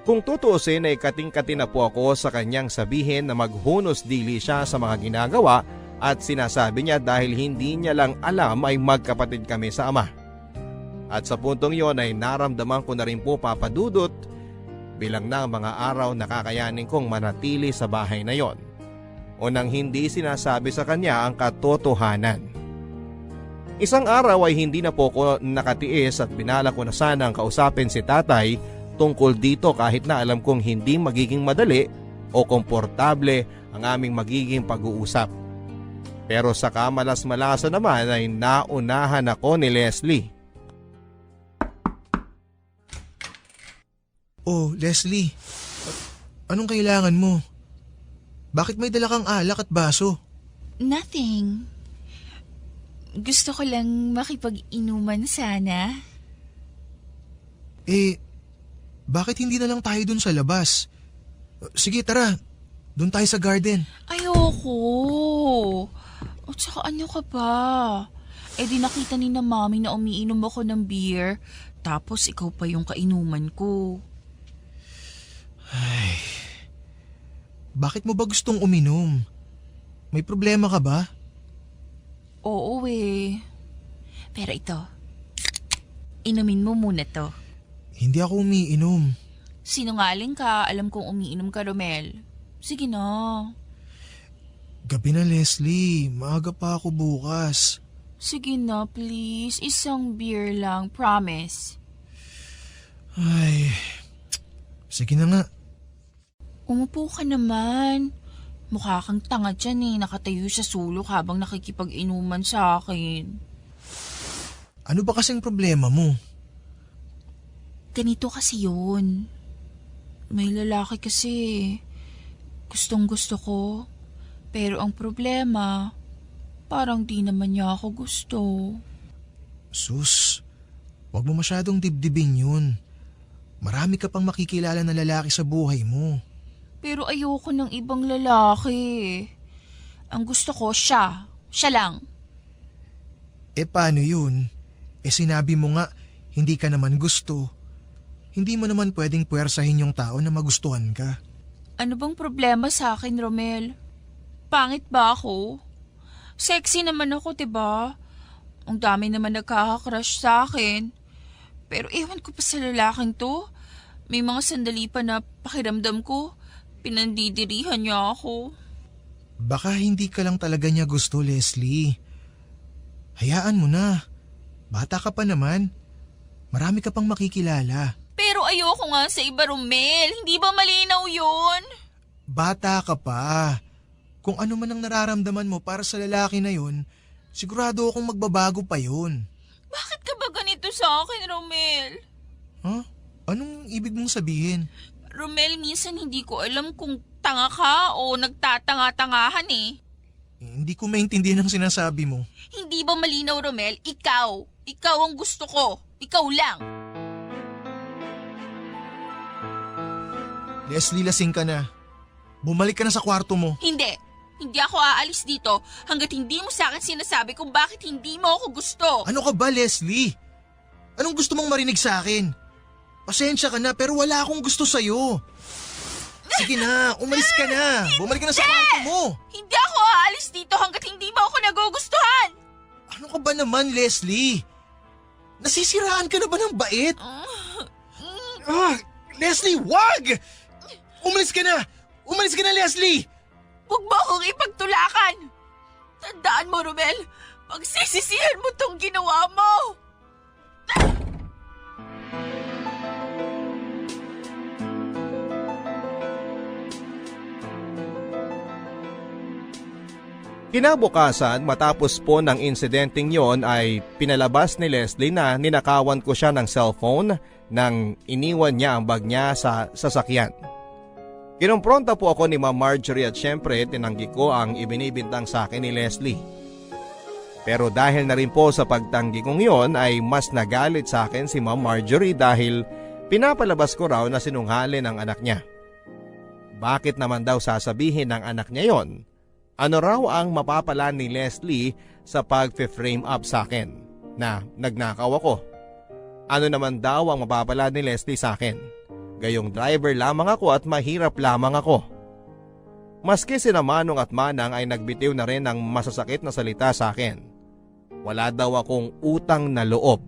Kung tutuusin ay kating-kati na po ako sa kanyang sabihin na maghunos dili siya sa mga ginagawa at sinasabi niya dahil hindi niya lang alam ay magkapatid kami sa ama. At sa puntong yon ay naramdaman ko na rin po, Papa Dudut, bilang na mga araw nakakayanin kong manatili sa bahay na yon o nang hindi sinasabi sa kanya ang katotohanan. Isang araw ay hindi na po ko nakatiis at binala ko na sanang kausapin si tatay tungkol dito kahit na alam kong hindi magiging madali o komportable ang aming magiging pag-uusap. Pero sa kamalas-malasa naman ay naunahan ako ni Leslie. Oh, Leslie. Anong kailangan mo? Bakit may dala kang alak at baso? Nothing. Gusto ko lang makipag-inuman sana. Bakit hindi na lang tayo dun sa labas? Sige, tara. Dun tayo sa garden. Ayoko. O tsaka ano ka ba? Di nakita ni na mami na umiinom ako ng beer, tapos ikaw pa yung kainuman ko. Bakit mo ba gustong uminom? May problema ka ba? Oo Pero ito, inumin mo muna to. Hindi ako umiinom. Sinungaling ka, alam kong umiinom ka, Romel. Sige na. Gabi na, Leslie. Maaga pa ako bukas. Sige na, please. Isang beer lang, promise. Ay, sige na nga. Umupo ka naman. Mukha kang tanga dyan nakatayo sa sulok habang nakikipag-inuman sa akin. Ano ba kasing problema mo? Ganito kasi yun. May lalaki kasi. Gustong gusto ko. Pero ang problema, parang di naman niya ako gusto. Sus, wag mo masyadong dibdibin yun. Marami ka pang makikilala na lalaki sa buhay mo. Pero ayoko ng ibang lalaki. Ang gusto ko siya. Siya lang. Paano yun? Sinabi mo nga, hindi ka naman gusto. Hindi mo naman pwedeng puwersahin yung tao na magustuhan ka. Ano bang problema sa akin, Romel? Pangit ba ako? Sexy naman ako, diba? Ang dami naman nagkaka-crush sa akin. Pero ewan ko pa sa lalaking to. May mga sandali pa na pakiramdam ko, pinandidirihan niya ako. Baka hindi ka lang talaga niya gusto, Leslie. Hayaan mo na. Bata ka pa naman. Marami ka pang makikilala. Pero ayoko nga sa iba, Romel. Hindi ba malinaw yun? Bata ka pa. Kung ano man ang nararamdaman mo para sa lalaki na yun, sigurado akong magbabago pa yun. Bakit ka ba ganito sa akin, Romel? Huh? Anong ibig mong sabihin? Romel, minsan hindi ko alam kung tanga ka o nagtatanga-tangahan Hindi ko maintindihan ang sinasabi mo. Hindi ba malinaw, Romel? Ikaw. Ikaw ang gusto ko. Ikaw lang. Leslie, lasing ka na. Bumalik ka na sa kwarto mo. Hindi. Hindi ako aalis dito hanggat hindi mo sa akin sinasabi kung bakit hindi mo ako gusto. Ano ka ba, Leslie? Anong gusto mong marinig sa akin? Pasensya ka na pero wala akong gusto sa'yo. Sige na, umalis ka na. Bumalik ka na sa kwarto mo. Hindi ako aalis dito hanggat hindi mo ako nagugustuhan. Ano ka ba naman, Leslie? Nasisiraan ka na ba ng bait? Leslie, wag! Umalis ka na! Umalis ka na, Leslie! Huwag mo akong ipagtulakan. Tandaan mo, Romel. Pagsisisihan mo tong ginawa mo. Kinabukasan matapos po ng insidenteng yon ay pinalabas ni Leslie na ninakawan ko siya ng cellphone nang iniwan niya ang bag niya sa sasakyan. Kinumpronta po ako ni Ma'am Marjorie at syempre tinanggi ko ang ibinibintang sa akin ni Leslie. Pero dahil na rin po sa pagtanggi kong yon ay mas nagalit sa akin si Ma'am Marjorie dahil pinapalabas ko raw na sinungaling ang anak niya. Bakit naman daw sasabihin ng anak niya yon? Ano raw ang mapapala ni Leslie sa pag-frame up sa akin na nagnakaw ako? Ano naman daw ang mapapala ni Leslie sa akin? Gayong driver lamang ako at mahirap lamang ako. Maski sina Manong at Manang ay nagbitiw na rin ng masasakit na salita sa akin. Wala daw akong utang na loob.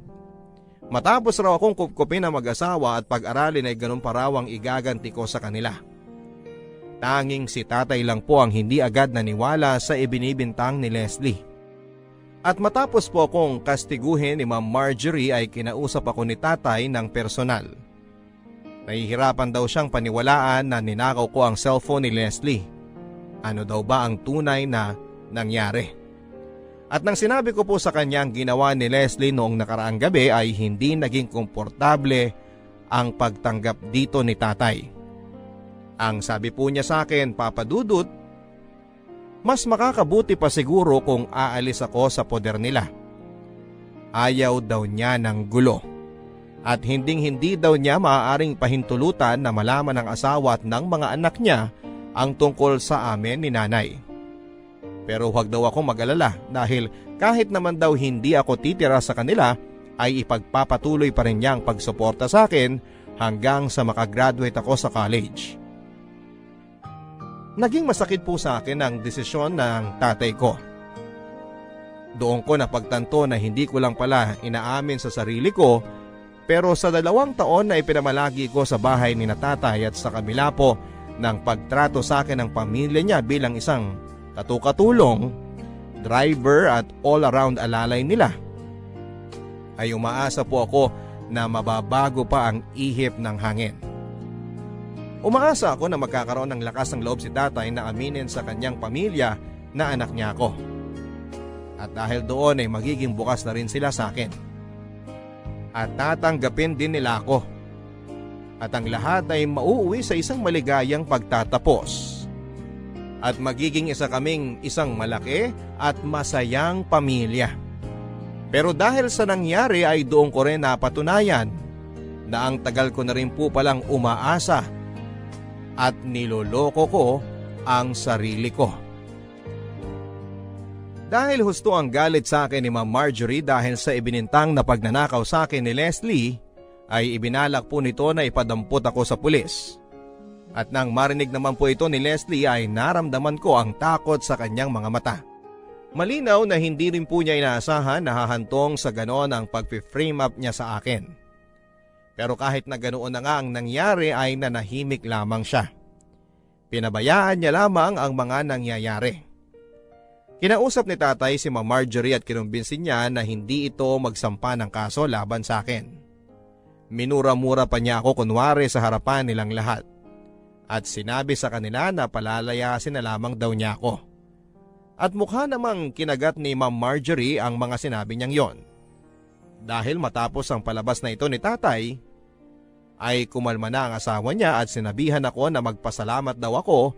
Matapos raw akong kupkupin na mag-asawa at pag-aralin ay ganun pa raw ang igaganti ko sa kanila. Tanging si tatay lang po ang hindi agad naniwala sa ibinibintang ni Leslie. At matapos po akong kastiguhin ni Ma'am Marjorie ay kinausap ako ni tatay ng personal. Nahihirapan daw siyang paniwalaan na ninakaw ko ang cellphone ni Leslie. Ano daw ba ang tunay na nangyari? At nang sinabi ko po sa kanya ang ginawa ni Leslie noong nakaraang gabi ay hindi naging komportable ang pagtanggap dito ni tatay. Ang sabi po niya sa akin, Papa Dudut, mas makakabuti pa siguro kung aalis ako sa poder nila. Ayaw daw niya ng gulo. At hinding-hindi daw niya maaaring pahintulutan na malaman ng asawa at ng mga anak niya ang tungkol sa amin ni nanay. Pero huwag daw ako mag-alala dahil kahit naman daw hindi ako titira sa kanila ay ipagpapatuloy pa rin niya ang pagsuporta sa akin hanggang sa makagraduate ako sa college. Naging masakit po sa akin ang desisyon ng tatay ko. Doon ko napagtanto na hindi ko lang pala inaamin sa sarili ko, pero sa 2 taon na ipinamalagi ko sa bahay ni tatay at sa kabila po ng pagtrato sa akin ng pamilya niya bilang isang katukatulong, driver at all-around alalay nila, ay umaasa po ako na mababago pa ang ihip ng hangin. Umaasa ako na magkakaroon ng lakas ng loob si tatay na aminin sa kanyang pamilya na anak niya ako. At dahil doon ay magiging bukas na rin sila sa akin. At tatanggapin din nila ako. At ang lahat ay mauuwi sa isang maligayang pagtatapos. At magiging isa kaming isang malaki at masayang pamilya. Pero dahil sa nangyari ay doon ko rin napatunayan na ang tagal ko na rin po palang umaasa at niloloko ko ang sarili ko. Dahil husto ang galit sa akin ni Ma'am Marjorie dahil sa ibinintang na pagnanakaw sa akin ni Leslie, ay ibinalak po nito na ipadampot ako sa pulis. At nang marinig naman po ito ni Leslie ay naramdaman ko ang takot sa kanyang mga mata. Malinaw na hindi rin po niya inaasahan na hahantong sa ganoon ang pag-frame up niya sa akin. Pero kahit na ganoon na nga ang nangyari ay nanahimik lamang siya. Pinabayaan niya lamang ang mga nangyayari. Kinausap ni tatay si Ma'am Marjorie at kinumbinsin niya na hindi ito magsampa ng kaso laban sa akin. Minura-mura pa niya ako kunwari sa harapan nilang lahat. At sinabi sa kanila na palalayasin na lamang daw niya ako. At mukha namang kinagat ni Ma'am Marjorie ang mga sinabi niyang yon. Dahil matapos ang palabas na ito ni tatay, ay kumalma na ang asawa niya at sinabihan ako na magpasalamat daw ako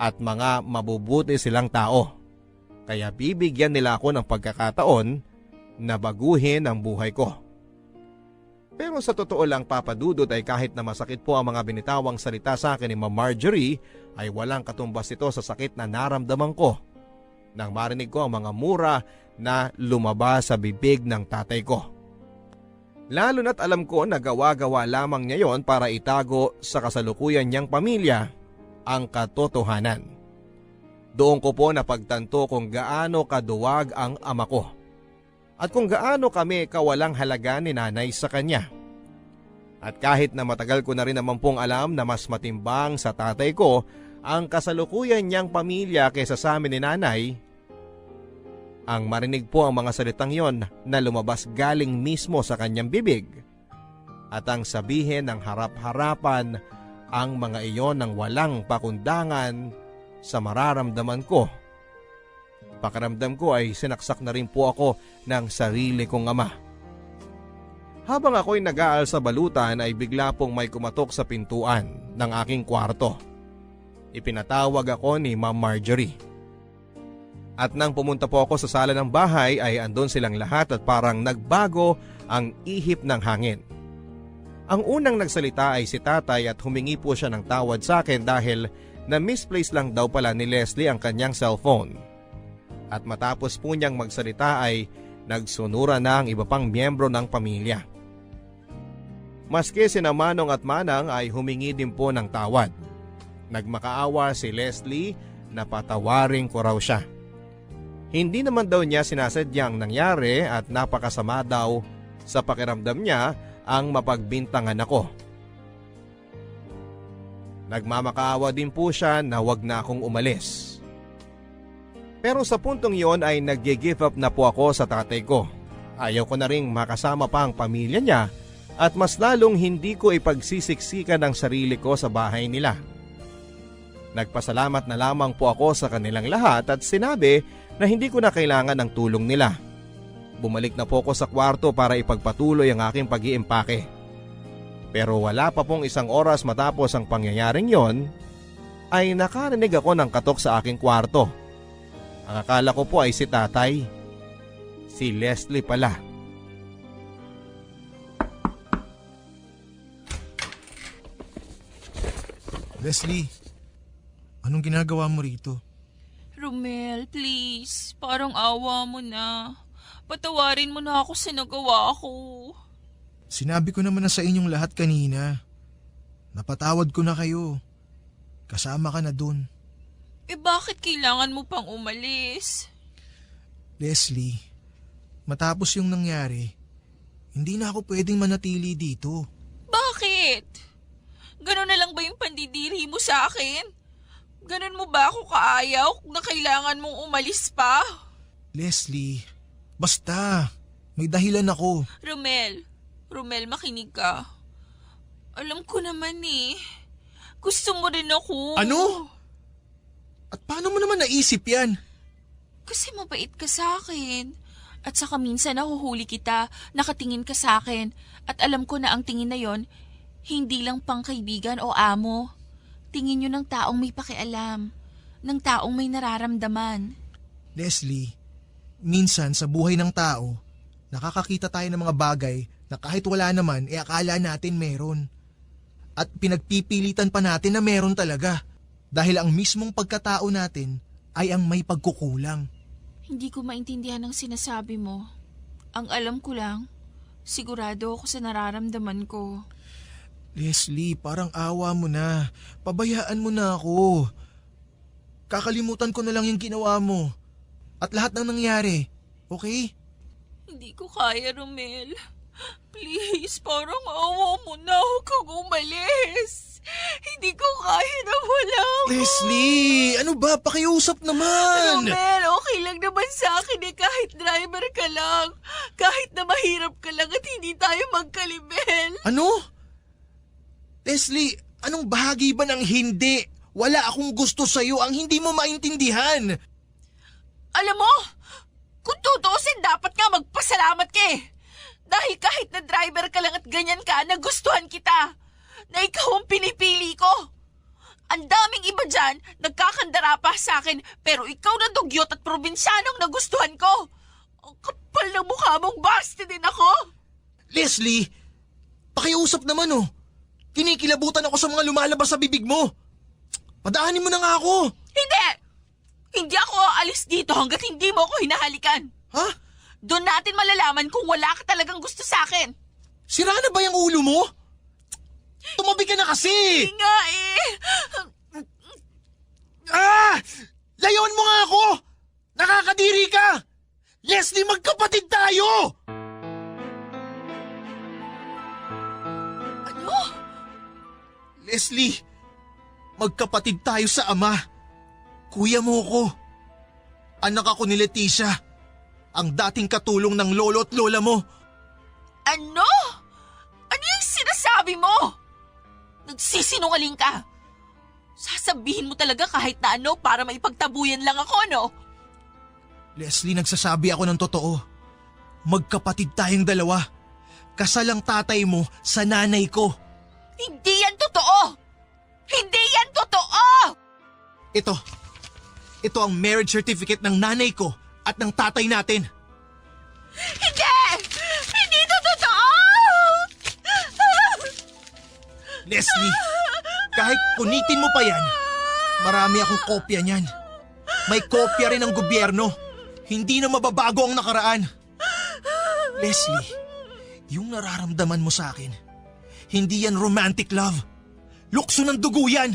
at mga mabubuti silang tao. Kaya bibigyan nila ako ng pagkakataon na baguhin ang buhay ko. Pero sa totoo lang papadudot ay kahit na masakit po ang mga binitawang salita sa akin ni Ma'am Marjorie ay walang katumbas ito sa sakit na naramdaman ko nang marinig ko ang mga mura na lumabas sa bibig ng tatay ko. Lalo na't alam ko na gawa-gawa lamang niya yon para itago sa kasalukuyan niyang pamilya ang katotohanan. Doon ko po napagtanto kung gaano kaduwag ang ama ko at kung gaano kami kawalang halaga ni nanay sa kanya. At kahit na matagal ko na rin naman pong alam na mas matimbang sa tatay ko ang kasalukuyan niyang pamilya kaysa sa amin ni nanay, ang marinig po ang mga salitang yon na lumabas galing mismo sa kanyang bibig at ang sabihin ng harap-harapan ang mga iyon ng walang pakundangan sa mararamdaman ko. Pakiramdam ko ay sinaksak na rin po ako ng sarili kong ama. Habang ako'y nag-aal sa balutan ay bigla pong may kumatok sa pintuan ng aking kwarto. Ipinatawag ako ni Ma'am Marjorie. At nang pumunta po ako sa sala ng bahay ay andon silang lahat at parang nagbago ang ihip ng hangin. Ang unang nagsalita ay si tatay at humingi po siya ng tawad sa akin dahil na misplace lang daw pala ni Leslie ang kanyang cellphone. At matapos po niyang magsalita ay nagsunura na ang iba pang miyembro ng pamilya. Maski sina Manong at Manang ay humingi din po ng tawad. Nagmakaawa si Leslie na patawarin ko raw siya. Hindi naman daw niya sinasadyang nangyari at napakasama daw sa pakiramdam niya ang mapagbintangan ako. Nagmamakaawa din po siya na wag na akong umalis. Pero sa puntong yon ay nag-give up na po ako sa tatay ko. Ayaw ko na ring makasama pa ang pamilya niya at mas lalong hindi ko ipagsisiksikan ang sarili ko sa bahay nila. Nagpasalamat na lamang po ako sa kanilang lahat at sinabi na hindi ko na kailangan ng tulong nila. Bumalik na po ako sa kwarto para ipagpatuloy ang aking pag-iimpake. Pero wala pa pong 1 oras matapos ang pangyayaring yon, ay nakarinig ako ng katok sa aking kwarto. Ang akala ko po ay si tatay. Si Leslie pala. Leslie, anong ginagawa mo rito? Romel, please. Parang awa mo na. Patawarin mo na ako sa nagawa ko. Sinabi ko naman na sa inyong lahat kanina. Napatawad ko na kayo. Kasama ka na dun. Bakit kailangan mo pang umalis? Leslie, matapos yung nangyari, hindi na ako pwedeng manatili dito. Bakit? Ganon na lang ba yung pandidiri mo sa akin? Ganon mo ba ako kaayaw na kailangan mong umalis pa? Leslie, basta. May dahilan ako. Romel, makinig ka. Alam ko naman eh. Gusto mo rin ako. Ano? At paano mo naman naisip yan? Kasi mabait ka sa akin. At saka minsan nahuhuli kita, nakatingin ka sa akin. At alam ko na ang tingin na yon, hindi lang pang kaibigan o amo. Tingin yun ng taong may pakialam. Ng taong may nararamdaman. Leslie, minsan sa buhay ng tao, nakakakita tayo ng mga bagay na kahit wala naman, akala natin meron. At pinagpipilitan pa natin na meron talaga. Dahil ang mismong pagkatao natin ay ang may pagkukulang. Hindi ko maintindihan ang sinasabi mo. Ang alam ko lang, sigurado ako sa nararamdaman ko. Leslie, parang awa mo na. Pabayaan mo na ako. Kakalimutan ko na lang yung ginawa mo. At lahat ng nangyari. Okay? Hindi ko kaya, Romel. Please, parang awa mo na. Huwag kang umalis. Hindi ko kaya na wala ako. Leslie, ano ba? Pakiusap naman. Romel, okay lang naman sa akin eh. Kahit driver ka lang. Kahit na mahirap ka lang at hindi tayo magkalibel. Ano? Leslie, anong bahagi ba ng hindi? Wala akong gusto sa'yo ang hindi mo maintindihan. Alam mo, kung tutuusin dapat nga magpasalamat ka eh. Dahil kahit na driver ka lang at ganyan ka, nagustuhan kita. Na ikaw ang pinipili ko. Ang daming iba dyan, nagkakandara pa sa akin, pero ikaw na dugyot at probinsyanong nagustuhan ko. Ang kapal ng mukha mong basti din ako. Leslie, pakiusap naman oh. Kinikilabutan ako sa mga lumalabas sa bibig mo. Padaanin mo na nga ako. Hindi! Hindi ako aalis dito hanggat hindi mo ako hinahalikan. Ha? Doon natin malalaman kung wala ka talagang gusto sa akin. Sira na ba yung ulo mo? Tumabi ka na kasi! Hindi nga eh. Layon mo nga ako! Nakakadiri ka! Leslie, magkapatid tayo! Ano? Leslie, magkapatid tayo sa ama. Kuya mo ko. Anak ako ni Leticia. Ang dating katulong ng lolo at lola mo. Ano? Ano yung sinasabi mo? Nagsisinungaling ka. Sasabihin mo talaga kahit na ano para maipagtabuyan lang ako, no? Leslie, nagsasabi ako ng totoo. Magkapatid tayong dalawa. Kasal ang tatay mo sa nanay ko. Hindi yan totoo! Hindi yan totoo! Ito ang marriage certificate ng nanay ko at ng tatay natin. Hindi! Hindi ito totoo! Leslie, kahit punitin mo pa yan, marami akong kopya niyan. May kopya rin ng gobyerno. Hindi na mababago ang nakaraan. Leslie, yung nararamdaman mo sa akin, hindi yan romantic love. Lukso ng dugo yan.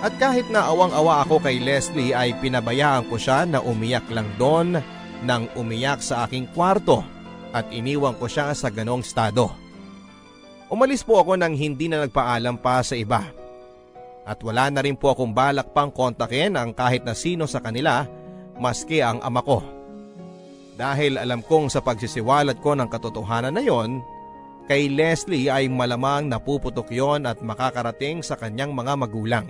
At kahit na awang-awa ako kay Leslie ay pinabayaan ko siya na umiyak lang doon nang umiyak sa aking kwarto at iniwan ko siya sa ganong estado. Umalis po ako nang hindi na nagpaalam pa sa iba. At wala na rin po akong balak pang kontakin ang kahit na sino sa kanila maski ang ama ko. Dahil alam kong sa pagsisiwalat ko ng katotohanan na yon, kay Leslie ay malamang napuputok yon at makakarating sa kanyang mga magulang.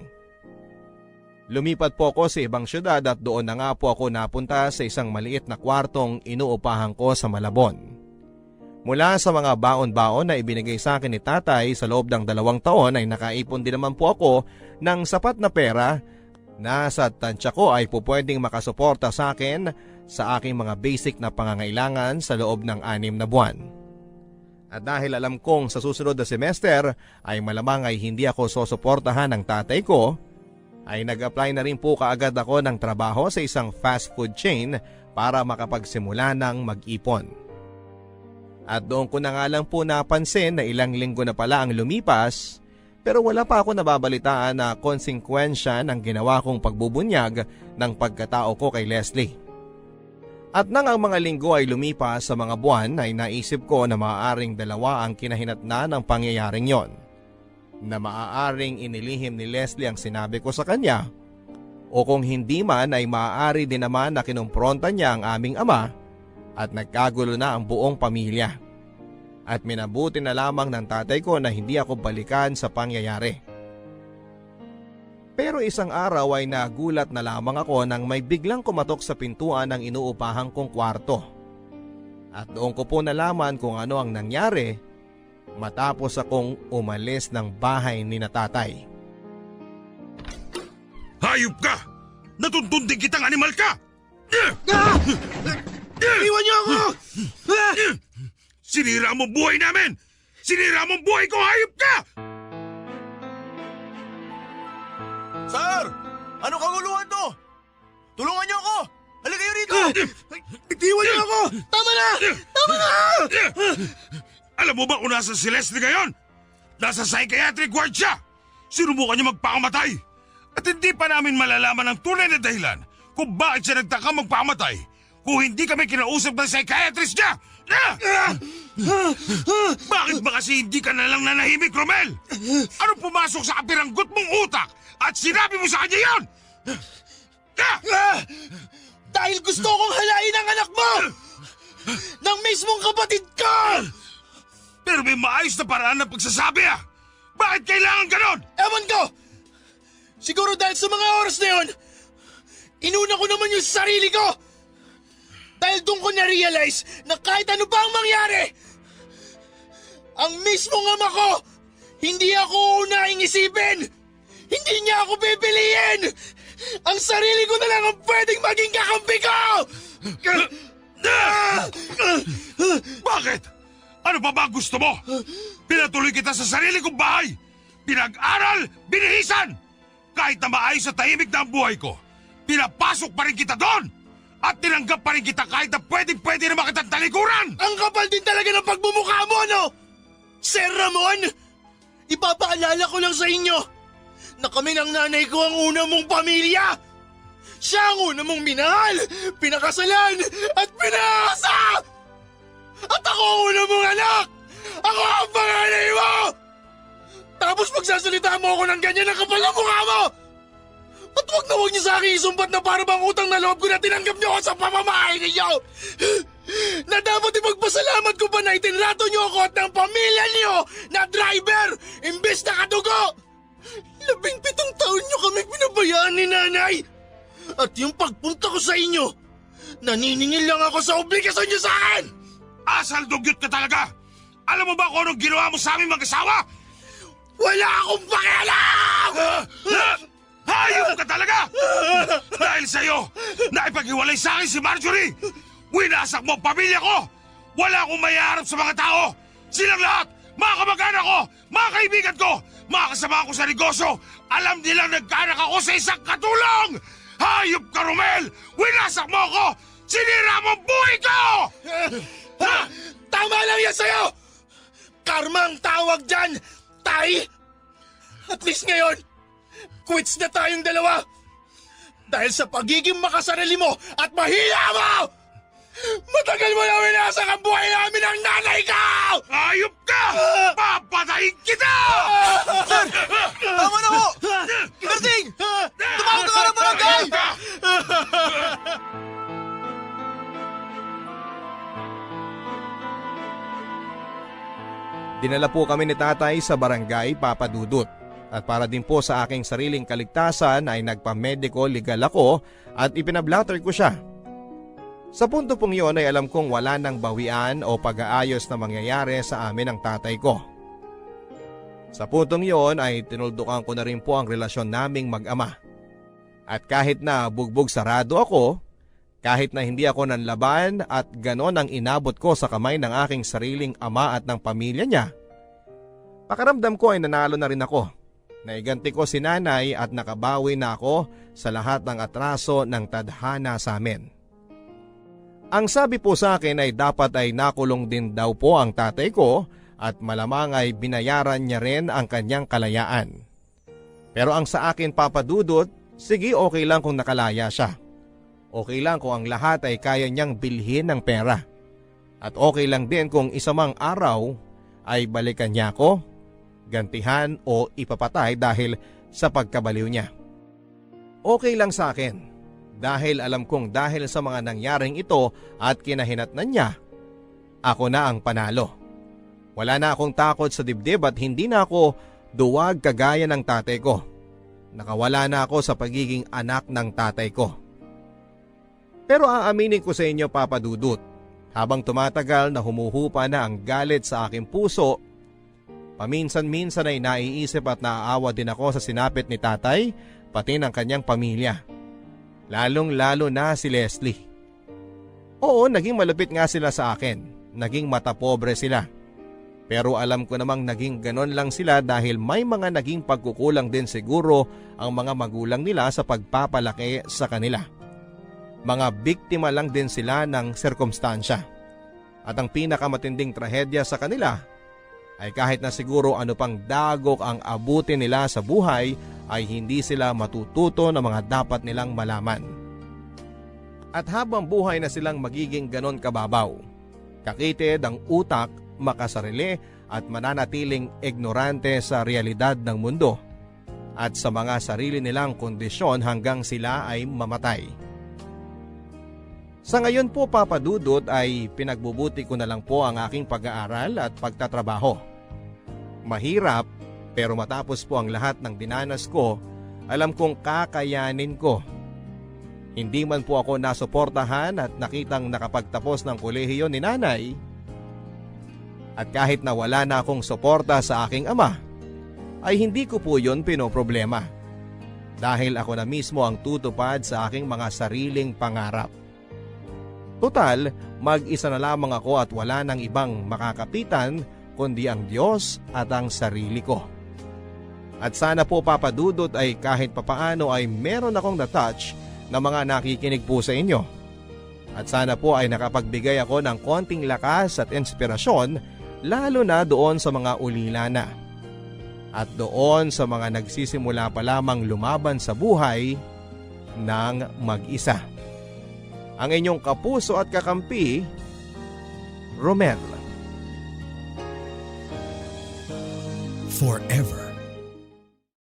Lumipat po ako sa ibang syudad at doon na nga po ako napunta sa isang maliit na kwartong inuupahan ko sa Malabon. Mula sa mga baon-baon na ibinigay sa akin ni tatay sa loob ng 2 taon ay nakaipon din naman po ako ng sapat na pera na sa tansya ko ay pupwedeng makasuporta sa akin sa aking mga basic na pangangailangan sa loob ng 6 na buwan. At dahil alam kong sa susunod na semester ay malamang ay hindi ako susuportahan ng tatay ko, ay nag-apply na rin po kaagad ako ng trabaho sa isang fast food chain para makapagsimula ng mag-ipon. At doon ko na nga lang po napansin na ilang linggo na pala ang lumipas pero wala pa ako nababalitaan na konsekwensya ng ginawa kong pagbubunyag ng pagkatao ko kay Leslie. At nang ang mga linggo ay lumipas sa mga buwan ay naisip ko na maaaring dalawa ang kinahinatnan ng pangyayaring yon. Na maaaring inilihim ni Leslie ang sinabi ko sa kanya o kung hindi man ay maaari din naman na kinumpronta niya ang aming ama at nagkagulo na ang buong pamilya. At minabuti na lamang ng tatay ko na hindi ako balikan sa pangyayari. Pero isang araw ay nagulat na lamang ako nang may biglang kumatok sa pintuan ng inuupahan kong kwarto. At doon ko po nalaman kung ano ang nangyari matapos akong umalis ng bahay ni na tatay. Hayop ka! Natuntunding kitang animal ka! Iwan niyo ako! Sinira mo buhay namin! Sinira mo buhay ko, hayop ka! Sir! Anong kaguluhan to? Tulungan niyo ako! Halika kayo rito! Iwan niyo ako! Tama na! Tama na! Alam mo ba kung nasa si Leslie ngayon? Nasa psychiatric ward siya! Sinubukan niya magpakamatay! At hindi pa namin malalaman ang tunay na dahilan kung bakit siya nagtaka magpakamatay kung hindi kami kinausap ng psychiatrist niya! Bakit ba kasi hindi ka na lang nanahimik, Romel? Ano pumasok sa kapiranggot mong utak at sinabi mo sa kanya yun? Dahil gusto kong halain ang anak mo! Ng mismong kapatid ko! Pero may maayos na paraan ng pagsasabi ah! Bakit kailangan ganon? Ewan ko! Siguro dahil sa mga oras na yun, inuna ko naman yung sarili ko! Dahil doon ko na-realize na kahit ano pa ang mangyari, ang mismong ama ko, hindi ako unaing isipin! Hindi niya ako pipiliin! Ang sarili ko na lang ang pwedeng maging kakampi ko! Bakit? Ano pa ba gusto mo? Pinatuloy kita sa sarili kong bahay! Pinag-aral, binihisan! Kahit na maayos sa tahimik na ang buhay ko, pinapasok pa rin kita doon! At tinanggap pa rin kita kahit na pwede na makitang talikuran! Ang kapal din talaga ng pagmumukha mo, no? Sir Ramon, ipapaalala ko lang sa inyo na kami ng nanay ko ang una mong pamilya! Siya ang una mong minahal, pinakasalan, at pinasa! At ako ang una mong anak! Ako ang panganay mo! Tapos magsasalita mo ako ng ganyan ang kapal ng mukha mo! At wag na wag niyo sa akin isumbat na para bang utang na loob ko na tinanggap niyo ako sa pamamahay ninyo! Na dapat ipagpasalamat ko pa na itinrato niyo ako at ng pamilya niyo na driver imbes na kadugo! 17 taon niyo kami pinabayaan ni nanay! At yung pagpunta ko sa inyo, naniningil lang ako sa obligasyon niyo sa akin! Asal dugyot ka talaga! Alam mo ba kung anong ginawa mo sa aming mag-asawa? Wala akong pakialam! Hayop ka talaga! Dahil sa'yo, naipaghiwalay sa akin si Marjorie! Winasak mo ang pamilya ko! Wala akong mayaharap sa mga tao! Silang lahat, mga kamag-anak ko, mga kaibigan ko, mga kasama ko sa negosyo, alam nilang nagkaanak ako sa isang katulong! Hayop ka, Romel! Winasak mo ako! Sinira mo ang buhay ko! Tama lang yan sa'yo! Karma ang tawag dyan, tay! At least ngayon, quits na tayong dalawa! Dahil sa pagiging makasarili mo at mahila mo! Matagal mo na winasak ang buhay namin ng nanay ko! Hayop ka! Papatayin kita! Sir! Tama na ho! Kinarting! Tumawag ka ng barangay! Dinala po kami ni tatay sa barangay Papa Dudut. At para din po sa aking sariling kaligtasan ay nagpa-medico legal ako at ipinablatter ko siya. Sa punto pong yun ay alam kong wala nang bawian o pag-aayos na mangyayari sa amin ng tatay ko. Sa puntong yon ay tinuldukan ko na rin po ang relasyon naming mag-ama. At kahit na bugbog sarado ako, kahit na hindi ako nanlaban at ganon ang inabot ko sa kamay ng aking sariling ama at ng pamilya niya, pakiramdam ko ay nanalo na rin ako. Naiganti ko si nanay at nakabawi na ako sa lahat ng atraso ng tadhana sa amin. Ang sabi po sa akin ay dapat ay nakulong din daw po ang tatay ko at malamang ay binayaran niya rin ang kanyang kalayaan. Pero ang sa akin, Papa Dudut, sige, okay lang kung nakalaya siya. Okay lang kung ang lahat ay kaya niyang bilhin ng pera. At okay lang din kung isa mang araw ay balikan niya ako, gantihan o ipapatay dahil sa pagkabaliw niya. Okay lang sa akin dahil alam kong dahil sa mga nangyaring ito at kinahinatnan niya, ako na ang panalo. Wala na akong takot sa dibdib at hindi na ako duwag kagaya ng tatay ko. Nakawala na ako sa pagiging anak ng tatay ko. Pero aaminin ko sa inyo, Papa Dudut, habang tumatagal na humuhupa na ang galit sa aking puso, paminsan-minsan ay naiisip at naaawa din ako sa sinapit ni tatay pati ng kanyang pamilya. Lalong-lalo na si Leslie. Oo, naging malupit nga sila sa akin. Naging matapobre sila. Pero alam ko namang naging ganon lang sila dahil may mga naging pagkukulang din siguro ang mga magulang nila sa pagpapalaki sa kanila. Mga biktima lang din sila ng sirkumstansya. At ang pinakamatinding trahedya sa kanila ay kahit na siguro ano pang dagok ang abutin nila sa buhay ay hindi sila matututo ng mga dapat nilang malaman. At habang buhay na silang magiging ganon kababaw, kakitid ang utak, makasarili at mananatiling ignorante sa realidad ng mundo at sa mga sarili nilang kondisyon hanggang sila ay mamatay. Sa ngayon po, Papa Dudut, ay pinagbubuti ko na lang po ang aking pag-aaral at pagtatrabaho. Mahirap, pero matapos po ang lahat ng dinanas ko, alam kong kakayanin ko. Hindi man po ako nasuportahan at nakitang nakapagtapos ng kolehiyo ni nanay, at kahit na wala na akong suporta sa aking ama, ay hindi ko po yun pinoproblema. Dahil ako na mismo ang tutupad sa aking mga sariling pangarap. Total, mag-isa na lamang ako at wala nang ibang makakapitan kundi ang Diyos at ang sarili ko. At sana po, Papa Dudut, ay kahit papaano ay meron akong na-touch na mga nakikinig po sa inyo. At sana po ay nakapagbigay ako ng konting lakas at inspirasyon lalo na doon sa mga ulila na. At doon sa mga nagsisimula pa lamang lumaban sa buhay ng mag-isa. Ang inyong kapuso at kakampi, Romel. Forever.